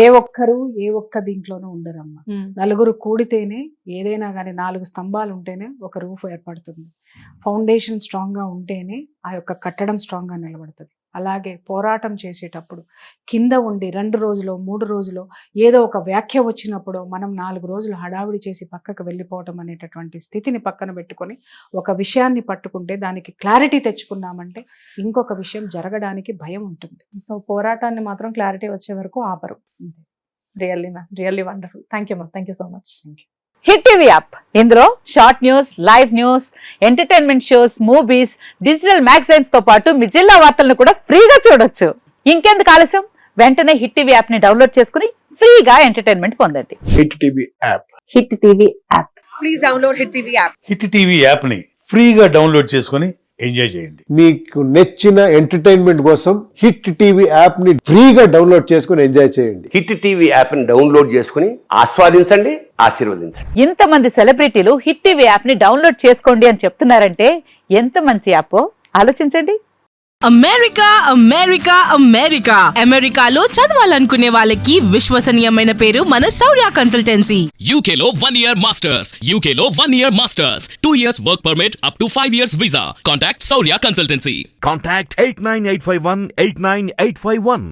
ఏ ఒక్క దీంట్లోనూ ఉండరమ్మా. నలుగురు కూడితేనే ఏదైనా కానీ, 4 స్తంభాలు ఉంటేనే ఒక రూఫ్ ఏర్పడుతుంది. ఫౌండేషన్ స్ట్రాంగ్ గా ఉంటేనే ఆ యొక్క కట్టడం స్ట్రాంగ్ గా నిలబడుతుంది. అలాగే పోరాటం చేసేటప్పుడు కింద ఉండి 2 రోజులు 3 రోజులు ఏదో ఒక వ్యాఖ్య వచ్చినప్పుడు మనం 4 రోజులు హడావిడి చేసి పక్కకు వెళ్ళిపోవటం అనేటటువంటి స్థితిని పక్కన పెట్టుకొని ఒక విషయాన్ని పట్టుకుంటే దానికి క్లారిటీ తెచ్చుకున్నామంటే ఇంకొక విషయం జరగడానికి భయం ఉంటుంది. సో పోరాటాన్ని మాత్రం క్లారిటీ వచ్చే వరకు ఆపరు. Really ma'am, really wonderful. Thank you ma'am, thank you so much. Hit TV app, ఇందులో short news, live news, entertainment shows, movies, digital magazines తో పాటు మీ జిల్లా వార్తలను కూడా ఫ్రీగా చూడొచ్చు. ఇంకెందుకు ఆలస్యం, వెంటనే హిట్ టీవీ యాప్ ని డౌన్లోడ్ చేసుకుని ఫ్రీగా ఎంటర్టైన్మెంట్ పొందండి. Hit TV app, hit TV app, please download hit TV app. Hit TV app ని ఫ్రీగా డౌన్లోడ్ చేసుకుని ఎంజాయ్ చేయండి. మీకు నచ్చిన ఎంటర్టైన్మెంట్ కోసం హిట్ టీవీ యాప్ ని ఫ్రీగా డౌన్లోడ్ చేసుకుని ఎంజాయ్ చేయండి. హిట్ టీవీ యాప్ ని డౌన్లోడ్ చేసుకుని ఆస్వాదించండి, ఆశీర్వదించండి. ఇంతమంది సెలబ్రిటీలు హిట్ టీవీ యాప్ ని డౌన్లోడ్ చేసుకోండి అని చెప్తున్నారంటే ఎంత మంచి యాప్ ఆలోచించండి. అమెరికాలో చదవాలనుకునే వాళ్ళకి విశ్వసనీయమైన పేరు మన శౌర్య కన్సల్టెన్సీ. UK లో 1 year masters, UK లో 1 year masters, 2 years work permit up to 5 years visa. Contact Saurya Consultancy. Contact 89851 89851.